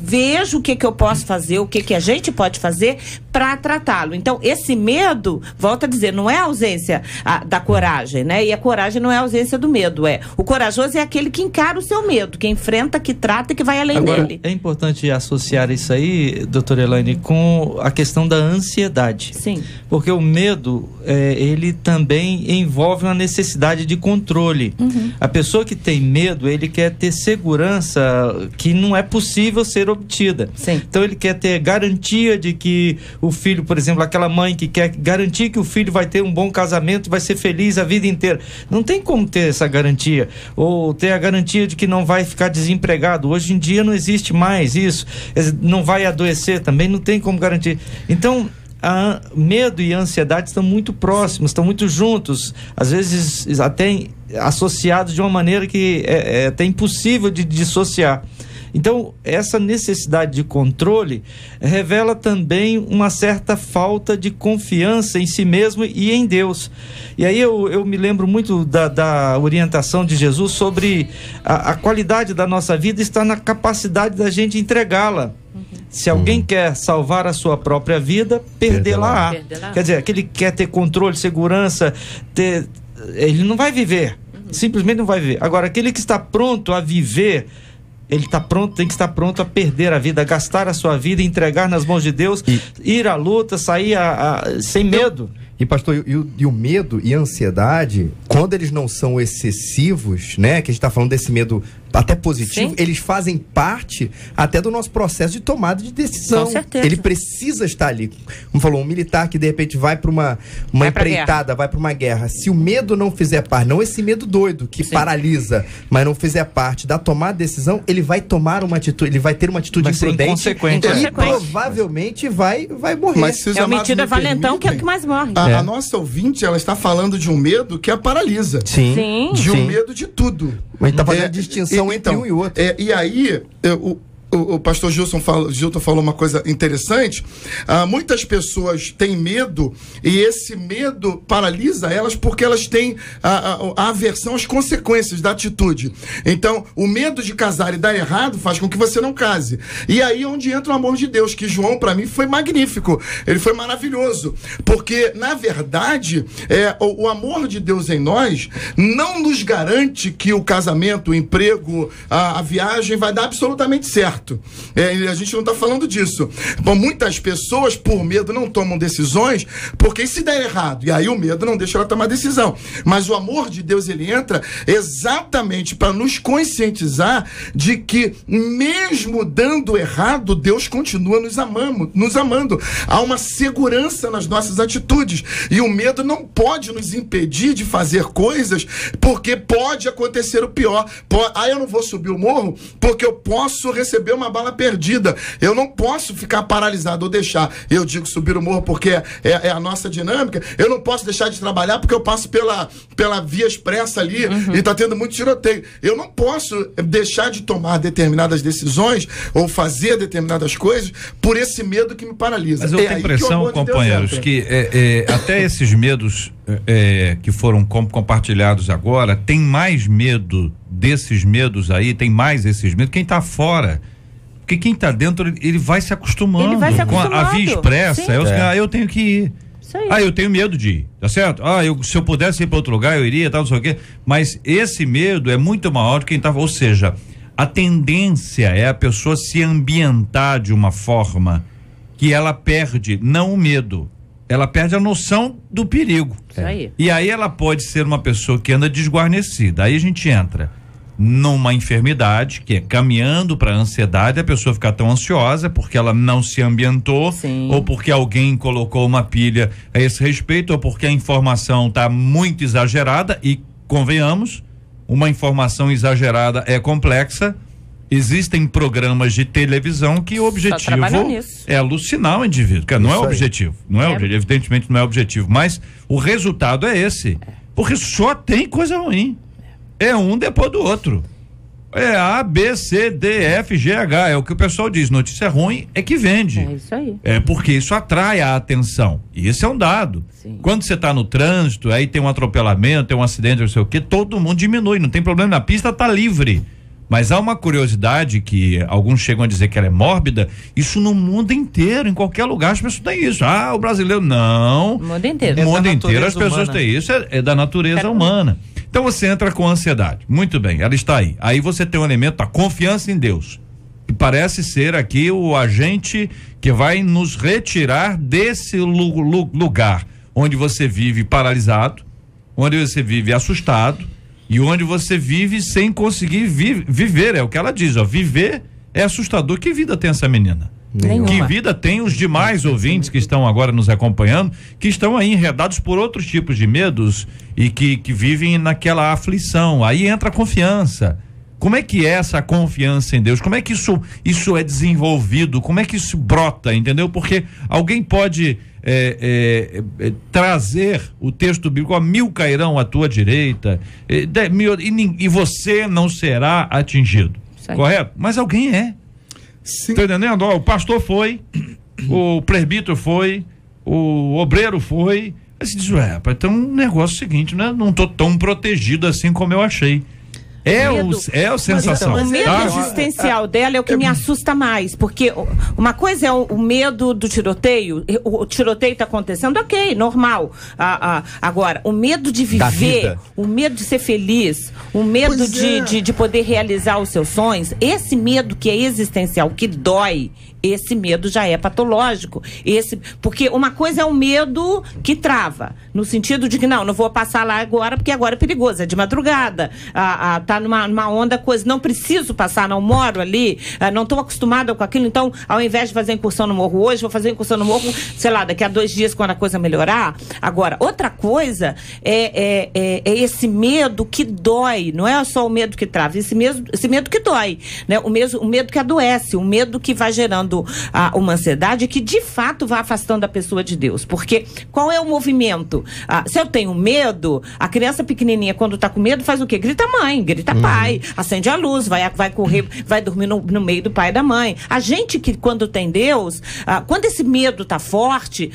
vejo o que eu posso fazer, o que a gente pode fazer para tratá-lo. Então, esse medo, volto a dizer, não é a ausência da coragem, né? E a coragem não é a ausência do medo. O corajoso é aquele que encara o seu medo, que enfrenta, que trata e que vai além dele. É importante associar isso aí, doutora Elaine, com a questão da ansiedade. Sim. Porque o medo, ele também envolve uma necessidade de controle. A pessoa que tem medo, ele quer ter segurança que não é possível ser obtida. Sim. Então ele quer ter garantia de que o filho, por exemplo, aquela mãe que quer garantir que o filho vai ter um bom casamento, vai ser feliz a vida inteira. Não tem como ter essa garantia. Ou ter a garantia de que não vai ficar desempregado. Hoje em dia não existe mais isso. Não vai adoecer também, não tem como garantir. Então, medo e a ansiedade estão muito próximos, estão muito juntos, às vezes até associados de uma maneira que é até impossível de dissociar. Então, essa necessidade de controle revela também uma certa falta de confiança em si mesmo e em Deus. E aí eu me lembro muito da orientação de Jesus sobre a qualidade da nossa vida está na capacidade da gente entregá-la Se alguém quer salvar a sua própria vida, perdê-la-á. Quer dizer, aquele que quer ter controle, segurança, ele não vai viver. Simplesmente não vai viver. Agora, aquele que está pronto a viver, ele está pronto, tem que estar pronto a perder a vida, a gastar a sua vida, entregar nas mãos de Deus, ir à luta, sair sem medo. E pastor, e o medo e a ansiedade, quando eles não são excessivos, né, que a gente está falando desse medo até positivo, eles fazem parte até do nosso processo de tomada de decisão. Com certeza. Ele precisa estar ali. Como falou, um militar que de repente vai para uma empreitada, vai para uma guerra. Se o medo não fizer parte, não esse medo doido que paralisa, mas não fizer parte da tomada de decisão, ele vai tomar uma atitude, ele vai ter uma atitude imprudente e provavelmente vai morrer. Mas se os É o amados metido me valentão que é o permitem, que mais morre. A nossa ouvinte, ela está falando de um medo que a paralisa. Sim. De um medo de tudo. Mas tá fazendo a distinção entre um e outro. E aí, o pastor Gilton falou uma coisa interessante. Muitas pessoas têm medo e esse medo paralisa elas porque elas têm a aversão às consequências da atitude. Então, o medo de casar e dar errado faz com que você não case. E aí é onde entra o amor de Deus, que João, para mim, foi magnífico. Ele foi maravilhoso. Porque, na verdade, o amor de Deus em nós não nos garante que o casamento, o emprego, a viagem vai dar absolutamente certo. A gente não está falando disso. Bom, muitas pessoas, por medo, não tomam decisões, porque se der errado, e aí o medo não deixa ela tomar decisão. Mas o amor de Deus, ele entra exatamente para nos conscientizar de que, mesmo dando errado, Deus continua nos amando. Há uma segurança nas nossas atitudes. E o medo não pode nos impedir de fazer coisas, porque pode acontecer o pior. Eu não vou subir o morro, porque eu posso receber uma bala perdida. Eu não posso ficar paralisado ou deixar. Eu digo subir o morro porque é a nossa dinâmica. Eu não posso deixar de trabalhar porque eu passo pela via expressa ali e tá tendo muito tiroteio. Eu não posso deixar de tomar determinadas decisões ou fazer determinadas coisas por esse medo que me paralisa. Mas eu tenho a impressão, companheiros, que até esses medos que foram compartilhados agora, tem mais medo desses medos aí, tem mais esses medos quem tá fora. Porque quem está dentro, ele vai se acostumando com a via expressa. Eu tenho que ir. Eu tenho medo de ir, tá certo? Se eu pudesse ir para outro lugar, eu iria, tal, não sei o quê. Mas esse medo é muito maior do que quem estava. Ou seja, a tendência é a pessoa se ambientar de uma forma que ela perde, não o medo, ela perde a noção do perigo. E aí ela pode ser uma pessoa que anda desguarnecida. Aí a gente entra numa enfermidade que é caminhando para a ansiedade, a pessoa ficar tão ansiosa porque ela não se ambientou, ou porque alguém colocou uma pilha a esse respeito, ou porque a informação está muito exagerada. E convenhamos, uma informação exagerada é complexa. Existem programas de televisão que o objetivo é alucinar o indivíduo, que não é o objetivo, evidentemente não é o objetivo, mas o resultado é esse, porque só tem coisa ruim. É um depois do outro. É A, B, C, D, F, G, H. É o que o pessoal diz. Notícia ruim é que vende. É isso aí. É porque isso atrai a atenção. E esse é um dado. Quando você está no trânsito, aí tem um atropelamento, tem um acidente, não sei o quê, todo mundo diminui. Não tem problema, na pista está livre. Mas há uma curiosidade que alguns chegam a dizer que ela é mórbida. Isso no mundo inteiro, em qualquer lugar, as pessoas têm isso. O brasileiro não. No mundo inteiro. No mundo inteiro as pessoas têm isso. É da natureza humana. Então você entra com ansiedade. Muito bem, ela está aí. Aí você tem um elemento da confiança em Deus, que parece ser aqui o agente que vai nos retirar desse lugar onde você vive paralisado, onde você vive assustado e onde você vive sem conseguir viver. É o que ela diz, viver é assustador. Que vida tem essa menina? Nenhuma. Que vida tem os demais ouvintes que estão agora nos acompanhando, que estão aí enredados por outros tipos de medos e que vivem naquela aflição. Aí entra a confiança. Como é que é essa confiança em Deus? Como é que isso é desenvolvido? Como é que isso brota, entendeu? Porque alguém pode trazer o texto bíblico, 1000 cairão à tua direita, e você não será atingido. Correto? Mas alguém é. Sim. Tá entendendo? O pastor foi, o presbítero foi, o obreiro foi. Aí você diz, então um negócio seguinte, né? Não tô tão protegido assim como eu achei. É a sensação. O medo existencial dela é o que me assusta mais, porque uma coisa é o medo do tiroteio. O tiroteio está acontecendo, ok, normal. Agora, o medo de viver, o medo de ser feliz, o medo de poder realizar os seus sonhos, esse medo que é existencial, que dói, esse medo já é patológico. Porque uma coisa é o medo que trava, no sentido de que não vou passar lá agora, porque agora é perigoso, é de madrugada, tá numa onda, coisa, não preciso passar, não moro ali, não estou acostumada com aquilo, então, ao invés de fazer incursão no morro hoje, vou fazer incursão no morro, sei lá, daqui a 2 dias, quando a coisa melhorar. Agora, outra coisa é esse medo que dói, não é só o medo que trava, esse medo que dói, né? O medo que adoece, o medo que vai gerando uma ansiedade que de fato vai afastando a pessoa de Deus. Porque qual é o movimento? Se eu tenho medo, a criança pequenininha, quando está com medo, faz o quê? Grita mãe, grita pai, acende a luz, vai correr, vai dormir no meio do pai e da mãe. A gente que, quando tem Deus, quando esse medo está forte,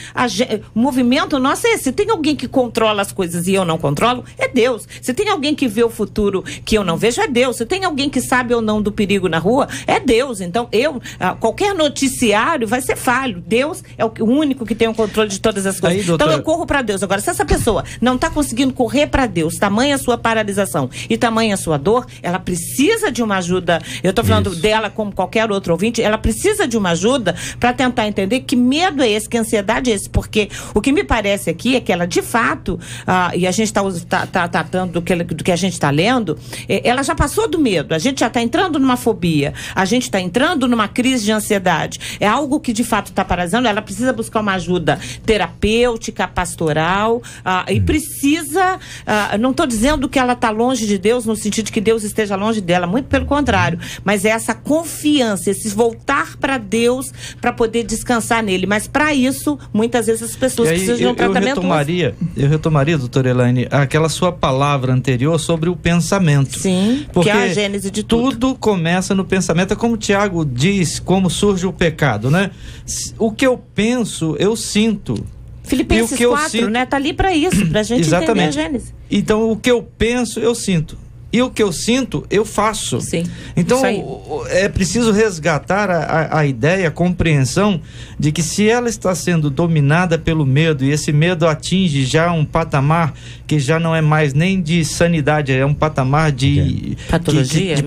o movimento nosso é esse. Se tem alguém que controla as coisas e eu não controlo, é Deus. Se tem alguém que vê o futuro que eu não vejo, é Deus. Se tem alguém que sabe ou não do perigo na rua, é Deus. Então, qualquer noticiário vai ser falho. Deus é o único que tem o controle de todas as coisas. Então eu corro para Deus. Agora, se essa pessoa não está conseguindo correr para Deus, tamanha a sua paralisação e tamanha a sua dor, ela precisa de uma ajuda. Eu estou falando dela como qualquer outro ouvinte, ela precisa de uma ajuda para tentar entender que medo é esse, que ansiedade é esse, porque o que me parece aqui é que ela, de fato, e a gente está tratando do que a gente está lendo, ela já passou do medo, a gente já está entrando numa fobia, a gente está entrando numa crise de ansiedade. É algo que de fato está paralisando. Ela precisa buscar uma ajuda terapêutica, pastoral, e precisa, não estou dizendo que ela está longe de Deus no sentido de que Deus esteja longe dela, muito pelo contrário, mas é essa confiança, esse voltar para Deus para poder descansar nele. Mas para isso, muitas vezes as pessoas precisam de um tratamento. Eu retomaria, doutora Elaine, aquela sua palavra anterior sobre o pensamento. Sim, porque é a gênese de tudo. Tudo começa no pensamento. É como o Tiago diz, como surge o pecado, né? O que eu penso, eu sinto. Filipenses 4, né? Tá ali para isso, pra gente entender a gênese. Então, o que eu penso, eu sinto. E o que eu sinto, eu faço. Sim. Então, é preciso resgatar a ideia, a compreensão de que se ela está sendo dominada pelo medo, e esse medo atinge já um patamar que já não é mais nem de sanidade, é um patamar de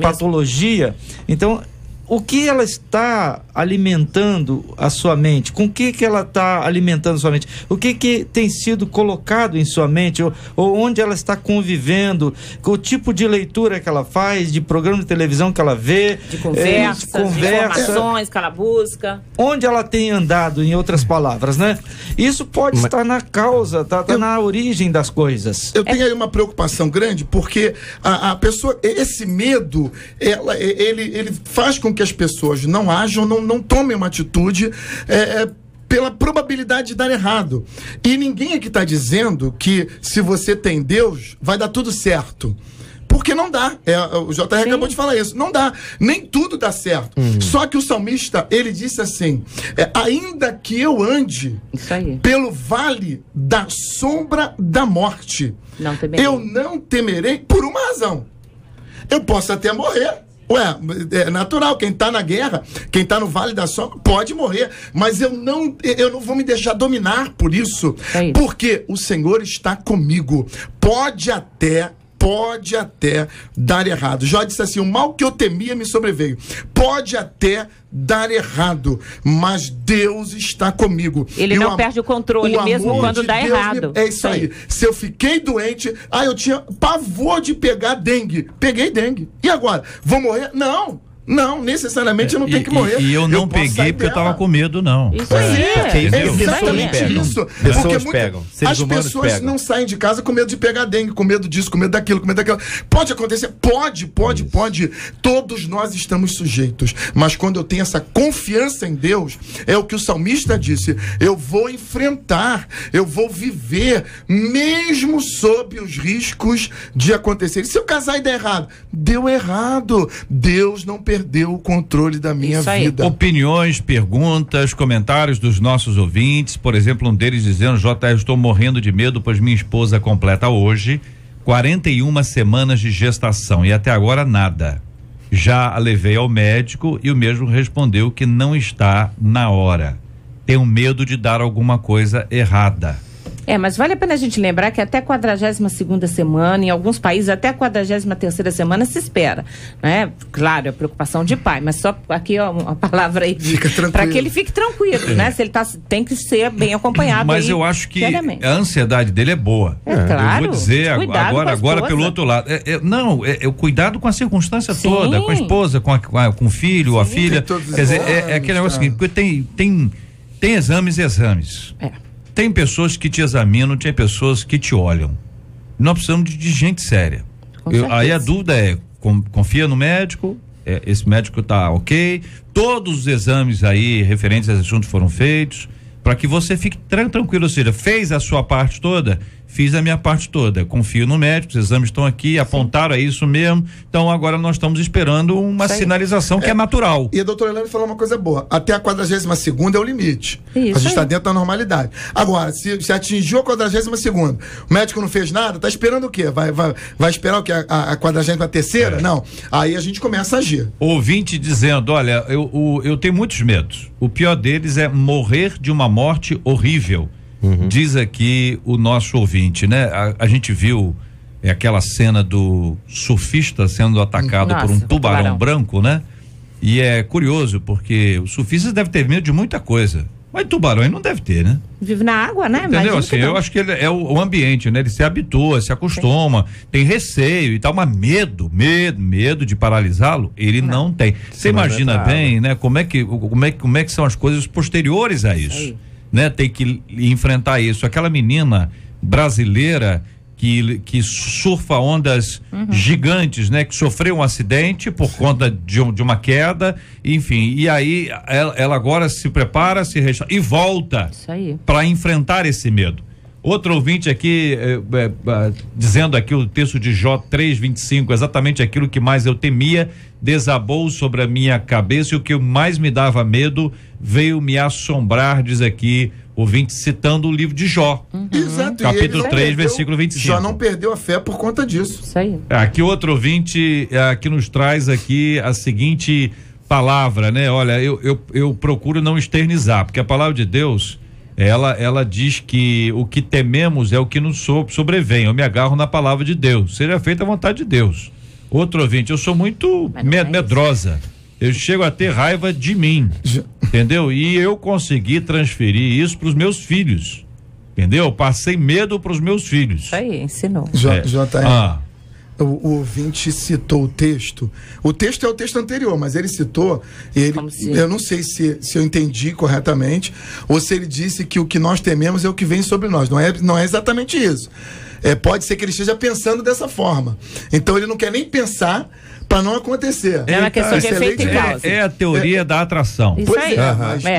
patologia. Então, o que ela está alimentando a sua mente? Com o que ela está alimentando a sua mente? O que tem sido colocado em sua mente? Ou onde ela está convivendo? Com o tipo de leitura que ela faz, de programa de televisão que ela vê? De conversas, de informações que ela busca. Onde ela tem andado, em outras palavras, né? Isso pode estar na causa, tá na origem das coisas. Eu tenho aí uma preocupação grande, porque a pessoa, esse medo, ele faz com que as pessoas não ajam, não tomem uma atitude pela probabilidade de dar errado. E ninguém aqui está dizendo que se você tem Deus, vai dar tudo certo. Porque não dá. O JR acabou de falar isso. Não dá. Nem tudo dá certo. Só que o salmista, ele disse assim, ainda que eu ande pelo vale da sombra da morte, eu não temerei por uma razão. Eu posso até morrer. É natural, quem tá na guerra, quem tá no Vale da Sombra, pode morrer, mas eu não vou me deixar dominar por isso, porque o Senhor está comigo. Pode até dar errado. Jó disse assim, o mal que eu temia me sobreveio. Pode até dar errado, mas Deus está comigo. Ele não perde o controle, mesmo quando dá errado. É isso aí. Se eu fiquei doente, eu tinha pavor de pegar dengue. Peguei dengue. E agora? Vou morrer? Não, necessariamente eu não tenho que morrer. E eu não peguei porque eu estava com medo, não. Isso aí. É exatamente isso. Pessoas pegam. As pessoas não saem de casa com medo de pegar dengue, com medo disso, com medo daquilo, com medo daquilo. Pode acontecer? Pode. Todos nós estamos sujeitos. Mas quando eu tenho essa confiança em Deus, é o que o salmista disse, eu vou enfrentar, eu vou viver, mesmo sob os riscos de acontecer. E se eu casar e der errado? Deu errado. Deus não perdeu o controle da minha vida. Opiniões, perguntas, comentários dos nossos ouvintes, por exemplo, um deles dizendo, JR, estou morrendo de medo, pois minha esposa completa hoje 41 semanas de gestação e até agora nada. Já a levei ao médico e o mesmo respondeu que não está na hora. Tenho medo de dar alguma coisa errada. Mas vale a pena a gente lembrar que até a 42ª semana, em alguns países até a 43ª semana se espera, né? Claro, é preocupação de pai, mas só aqui uma palavra aí para que ele fique tranquilo, né? Se ele tem que ser bem acompanhado. Mas aí, eu acho que diariamente. a ansiedade dele é boa. Claro. Eu vou dizer agora pelo outro lado. O cuidado com a circunstância toda, com a esposa, com o filho, a filha. Quer dizer, é aquele negócio seguinte, porque tem exames e exames. Tem pessoas que te examinam, tem pessoas que te olham. Nós precisamos de gente séria. Aí a dúvida é, confia no médico, esse médico tá ok, todos os exames aí referentes a esse assunto foram feitos, para que você fique tranquilo, ou seja, fez a sua parte toda, fiz a minha parte toda, confio no médico, os exames estão aqui, apontaram, é isso mesmo, então agora nós estamos esperando uma sinalização que é natural. E a doutora Helena falou uma coisa boa, até a 42ª é o limite, isso a gente está dentro da normalidade. Agora, se atingiu a 42ª, o médico não fez nada, tá esperando o quê? Vai esperar o quê? A 43ª? Não, aí a gente começa a agir. Ouvinte dizendo, olha, eu tenho muitos medos, o pior deles é morrer de uma morte horrível. Diz aqui o nosso ouvinte, né? A gente viu aquela cena do surfista sendo atacado por um tubarão branco, né? E é curioso, porque os surfistas devem ter medo de muita coisa, mas tubarão não deve ter, né? Vive na água, né? Entendeu? Assim, eu acho que ele é o ambiente, né? Ele se habitua, se acostuma, tem receio e tal, mas medo de paralisá-lo, ele não tem. Você imagina bem, né? Como é que são as coisas posteriores a isso? Né? Tem que enfrentar isso. Aquela menina brasileira que surfa ondas gigantes, né? Que sofreu um acidente por conta de uma queda, enfim, e aí ela agora se prepara, e volta para enfrentar esse medo. Outro ouvinte aqui dizendo aqui o texto de Jó 3:25, exatamente aquilo que mais eu temia desabou sobre a minha cabeça e o que mais me dava medo veio me assombrar, diz aqui ouvinte citando o livro de Jó. Exato. Capítulo 3, versículo 25. Jó não perdeu a fé por conta disso. Isso aí. Aqui outro ouvinte que nos traz aqui a seguinte palavra, né? Olha, eu procuro não externizar, porque a palavra de Deus ela diz que o que tememos é o que nos sobrevém. Eu me agarro na palavra de Deus. Seja feita a vontade de Deus. Outro ouvinte, eu sou muito medrosa. Eu chego a ter raiva de mim. Entendeu? E eu consegui transferir isso para os meus filhos. Entendeu? Passei medo para os meus filhos. Isso aí, ensinou. O ouvinte citou o texto. O texto é o texto anterior, mas ele citou, eu não sei se eu entendi corretamente, ou se ele disse que o que nós tememos é o que vem sobre nós. Não é exatamente isso. Pode ser que ele esteja pensando dessa forma. Então ele não quer nem pensar para não acontecer. É uma questão de efeito e causa. É a teoria da atração. Isso aí.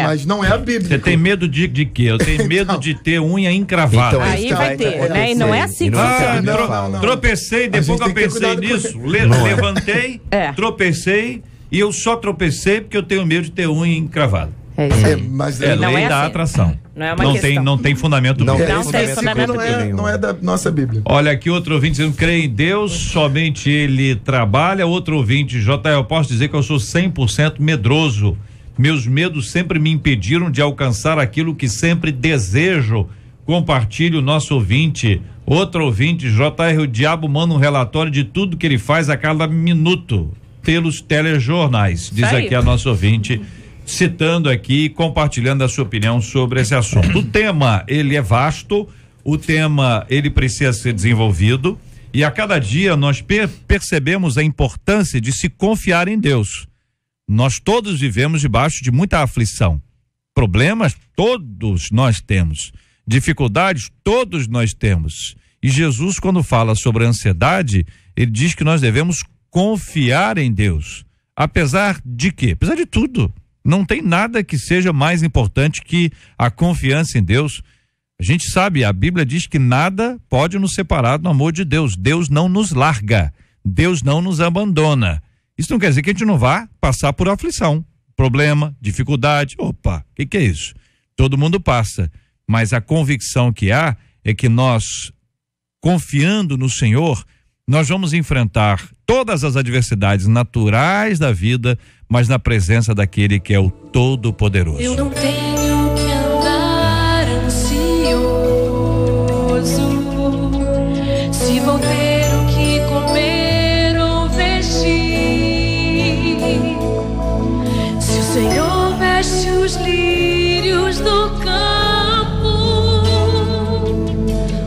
Mas não é a Bíblia. Você tem medo de quê? Eu tenho medo de ter unha encravada. Então, aí vai ter, né? E não é assim que funciona. Tropecei, depois que eu pensei nisso, levantei, tropecei, e eu só tropecei porque eu tenho medo de ter unha encravada. É isso aí. Mas lei da atração. Não é uma questão. Não tem fundamento bíblico. Não tem fundamento bíblico. Não é da nossa Bíblia. Olha aqui outro ouvinte dizendo, crê em Deus, somente ele trabalha. Outro ouvinte, eu posso dizer que eu sou 100% medroso. Meus medos sempre me impediram de alcançar aquilo que sempre desejo. Compartilhe o nosso ouvinte. Outro ouvinte, o diabo manda um relatório de tudo que ele faz a cada minuto pelos telejornais. Diz aqui a nossa ouvinte, citando aqui, compartilhando a sua opinião sobre esse assunto. O tema, ele é vasto, o tema, ele precisa ser desenvolvido e a cada dia nós percebemos a importância de se confiar em Deus. Nós todos vivemos debaixo de muita aflição. Problemas, todos nós temos. Dificuldades, todos nós temos. E Jesus, quando fala sobre a ansiedade, ele diz que nós devemos confiar em Deus. Apesar de quê? Apesar de tudo. Não tem nada que seja mais importante que a confiança em Deus. A gente sabe, a Bíblia diz que nada pode nos separar do amor de Deus. Deus não nos larga. Deus não nos abandona. Isso não quer dizer que a gente não vá passar por aflição, problema, dificuldade. Opa, o que é isso? Todo mundo passa. Mas a convicção que há é que nós confiando no Senhor, nós vamos enfrentar todas as adversidades naturais da vida, mas na presença daquele que é o Todo-Poderoso. Eu não tenho que andar ansioso, se vou ter o que comer ou vestir, se o Senhor veste os lírios do campo,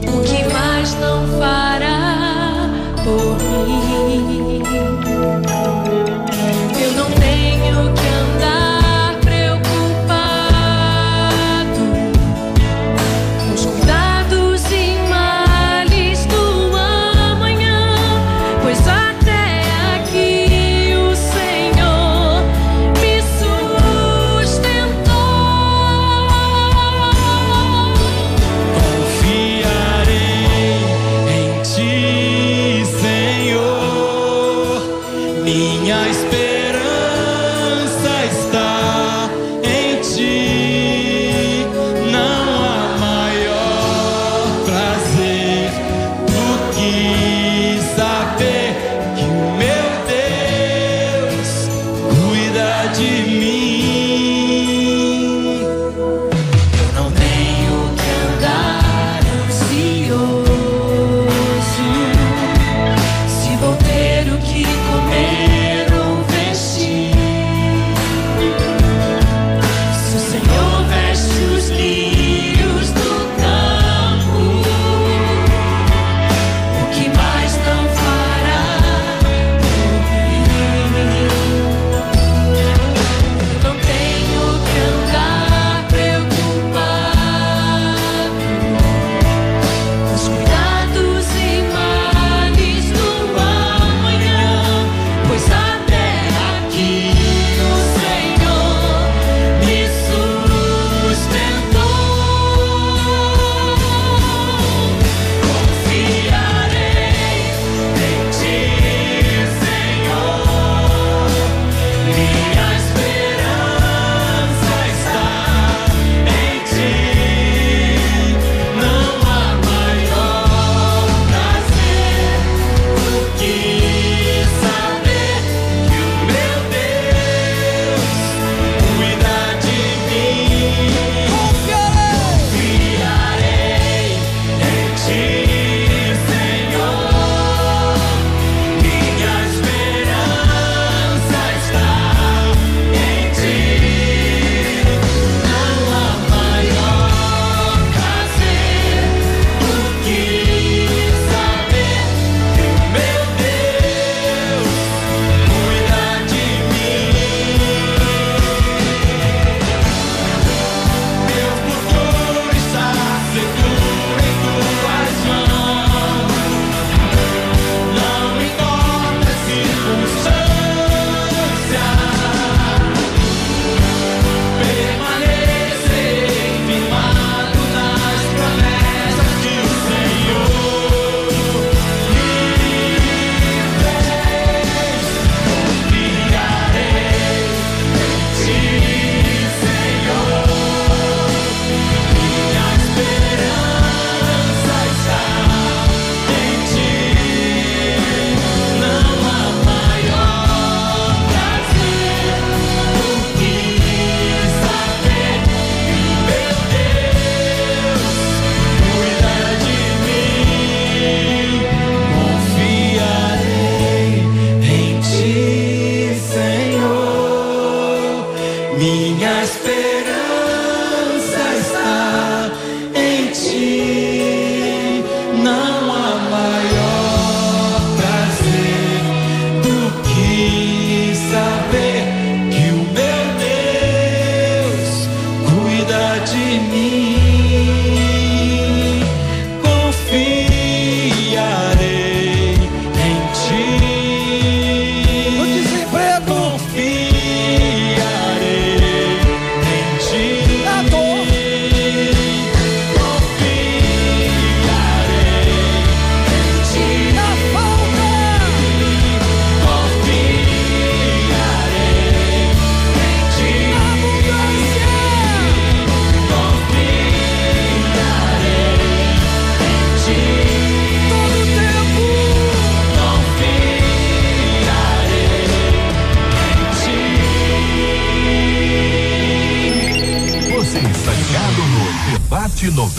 o que mais não fará por mim? Eu não tenho que andar preocupado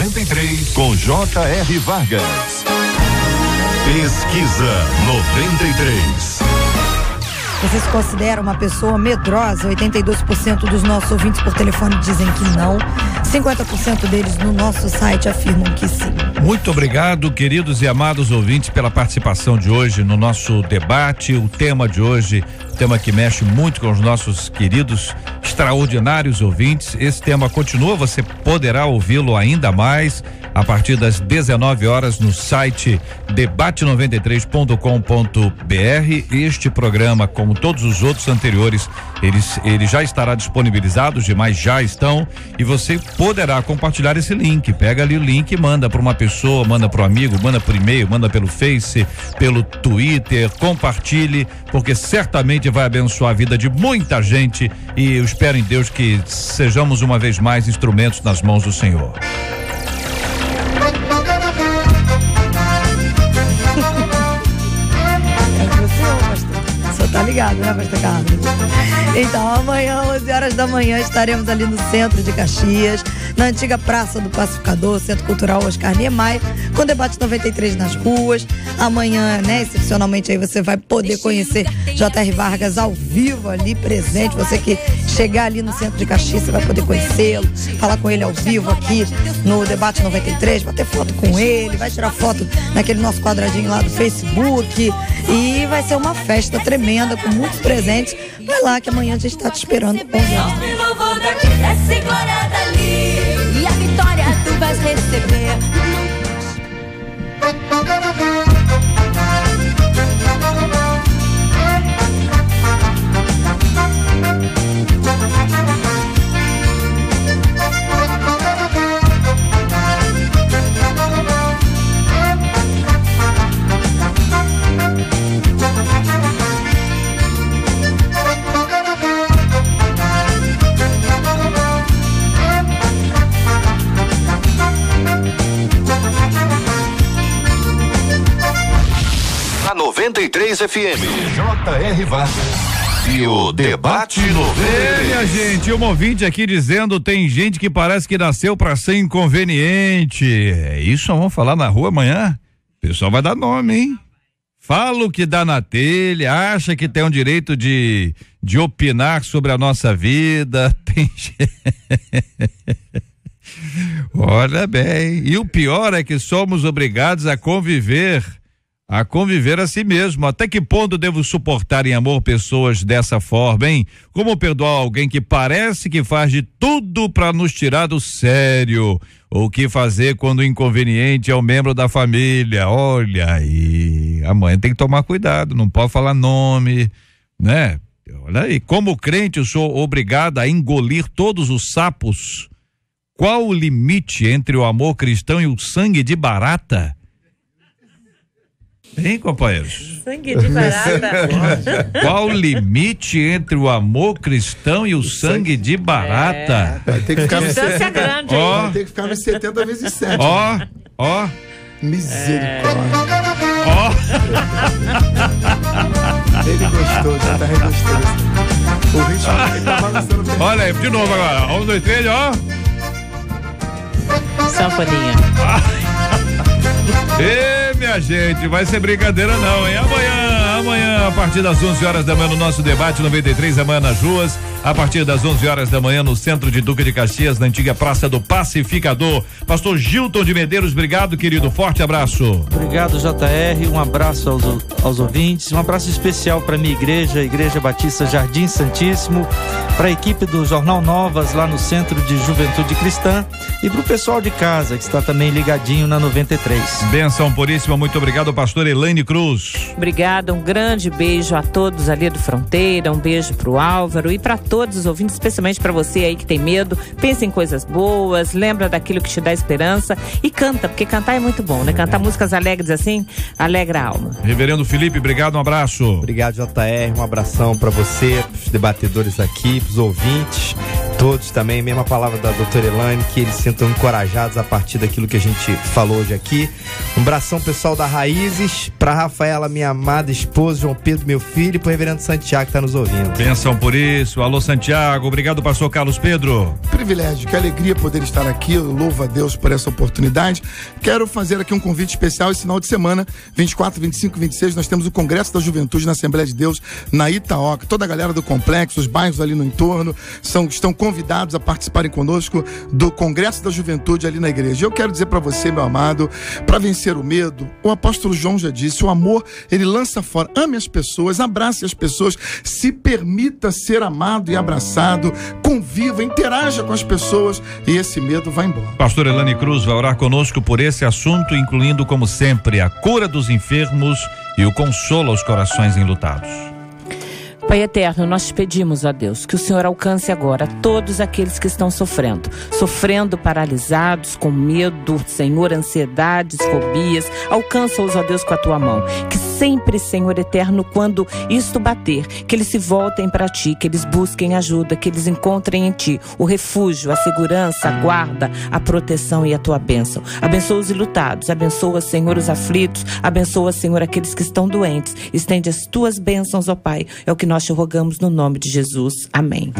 93 com J.R. Vargas. Pesquisa 93. Você se considera uma pessoa medrosa? 82% dos nossos ouvintes por telefone dizem que não. 50% deles no nosso site afirmam que sim. Muito obrigado, queridos e amados ouvintes, pela participação de hoje no nosso debate. O tema de hoje, tema que mexe muito com os nossos queridos, extraordinários ouvintes. Esse tema continua, você poderá ouvi-lo ainda mais a partir das 19 horas no site debate93.com.br. Este programa, como todos os outros anteriores, ele já estará disponibilizado, os demais já estão, e você poderá compartilhar esse link. Pega ali o link e manda para uma pessoa, manda para um amigo, manda por e-mail, manda pelo Face, pelo Twitter, compartilhe, porque certamente vai abençoar a vida de muita gente, e eu espero em Deus que sejamos uma vez mais instrumentos nas mãos do Senhor. Tá ligado, né, pastor Carlos? Então, amanhã, 11 horas da manhã, estaremos ali no centro de Caxias, na antiga Praça do Pacificador, Centro Cultural Oscar Niemeyer, com debate 93 nas ruas. Amanhã, né, excepcionalmente aí você vai poder conhecer J.R. Vargas ao vivo ali, presente. Você que chegar ali no centro de Caxias, você vai poder conhecê-lo, falar com ele ao vivo aqui no debate 93, bater foto com ele, vai tirar foto naquele nosso quadradinho lá do Facebook, e vai ser uma festa tremenda, com muitos presentes. Vai lá que amanhã a gente está te esperando. Louvor daqui, desce glória dali, e a vitória tu vais receber. A 93 FM, J.R. Vargas e o Debate 93. Minha gente, um ouvinte aqui dizendo: tem gente que parece que nasceu pra ser inconveniente. É isso, vamos falar na rua amanhã? O pessoal vai dar nome, hein? Fala o que dá na telha, acha que tem o direito de opinar sobre a nossa vida. Tem Olha bem, e o pior é que somos obrigados a conviver a si mesmo. Até que ponto devo suportar em amor pessoas dessa forma, hein? Como perdoar alguém que parece que faz de tudo para nos tirar do sério? O que fazer quando o inconveniente é um membro da família? Olha aí, a mãe tem que tomar cuidado, não pode falar nome, né? Olha aí, como crente eu sou obrigada a engolir todos os sapos. Qual o limite entre o amor cristão e o sangue de barata? Hein, companheiros? Sangue de barata. Qual o limite entre o amor cristão e o sangue de barata? Vai ter que ficar Distância grande, hein? Vai ter que ficar nos 70 vezes 7. Ó. Misericórdia. Ó. Ele gostou, já tá regostoso. O ritmo ele tá balançando. Olha aí, de novo agora. 1, 2, 3, ó. Sanfoninha. Ê, minha gente, vai ser brincadeira não, hein? Amanhã, a partir das 11 horas da manhã no nosso debate 93, amanhã nas ruas, a partir das 11 horas da manhã no centro de Duque de Caxias, na antiga Praça do Pacificador. Pastor Gilton de Medeiros, obrigado, querido, forte abraço. Obrigado, JR, um abraço aos ouvintes, um abraço especial para minha igreja, Igreja Batista Jardim Santíssimo, para a equipe do Jornal Novas lá no Centro de Juventude Cristã e para o pessoal de casa que está também ligadinho na 93. Benção puríssima, muito obrigado, pastor Elaine Cruz. Obrigada, um grande beijo a todos ali do Fronteira, um beijo pro Álvaro e para todos os ouvintes, especialmente para você aí que tem medo. Pensa em coisas boas, lembra daquilo que te dá esperança e canta, porque cantar é muito bom, né? Cantar músicas alegres assim, alegra a alma. Reverendo Felipe, obrigado, um abraço. Obrigado, JR, um abração para você, pros debatedores aqui, pros ouvintes. todos também, mesma palavra da doutora Elaine, que eles se sintam encorajados a partir daquilo que a gente falou hoje aqui. Um abração pessoal da Raízes, pra Rafaela, minha amada esposa, João Pedro, meu filho, e pro reverendo Santiago que tá nos ouvindo. Benção por isso. Alô, Santiago. Obrigado, pastor Carlos Pedro. Privilégio, que alegria poder estar aqui. Eu louvo a Deus por essa oportunidade. Quero fazer aqui um convite especial esse final de semana, 24, 25 e 26, nós temos o Congresso da Juventude na Assembleia de Deus, na Itaoca. Toda a galera do complexo, os bairros ali no entorno, estão convidados a participarem conosco do Congresso da Juventude ali na igreja. Eu quero dizer para você, meu amado, para vencer o medo, o apóstolo João já disse, o amor, ele lança fora. Ame as pessoas, abrace as pessoas, se permita ser amado e abraçado, conviva, interaja com as pessoas e esse medo vai embora. Pastor Elaine Cruz vai orar conosco por esse assunto, incluindo, como sempre, a cura dos enfermos e o consolo aos corações enlutados. Pai eterno, nós te pedimos, ó Deus, que o Senhor alcance agora todos aqueles que estão sofrendo paralisados, com medo, Senhor, ansiedades, fobias. Alcança-os, ó Deus, com a tua mão. Que sempre, Senhor eterno, quando isto bater, que eles se voltem para ti, que eles busquem ajuda, que eles encontrem em ti o refúgio, a segurança, a guarda, a proteção e a tua bênção. Abençoa os enlutados, abençoa, Senhor, os aflitos, abençoa, Senhor, aqueles que estão doentes. Estende as tuas bênçãos, ó Pai. É o que nós te rogamos no nome de Jesus. Amém.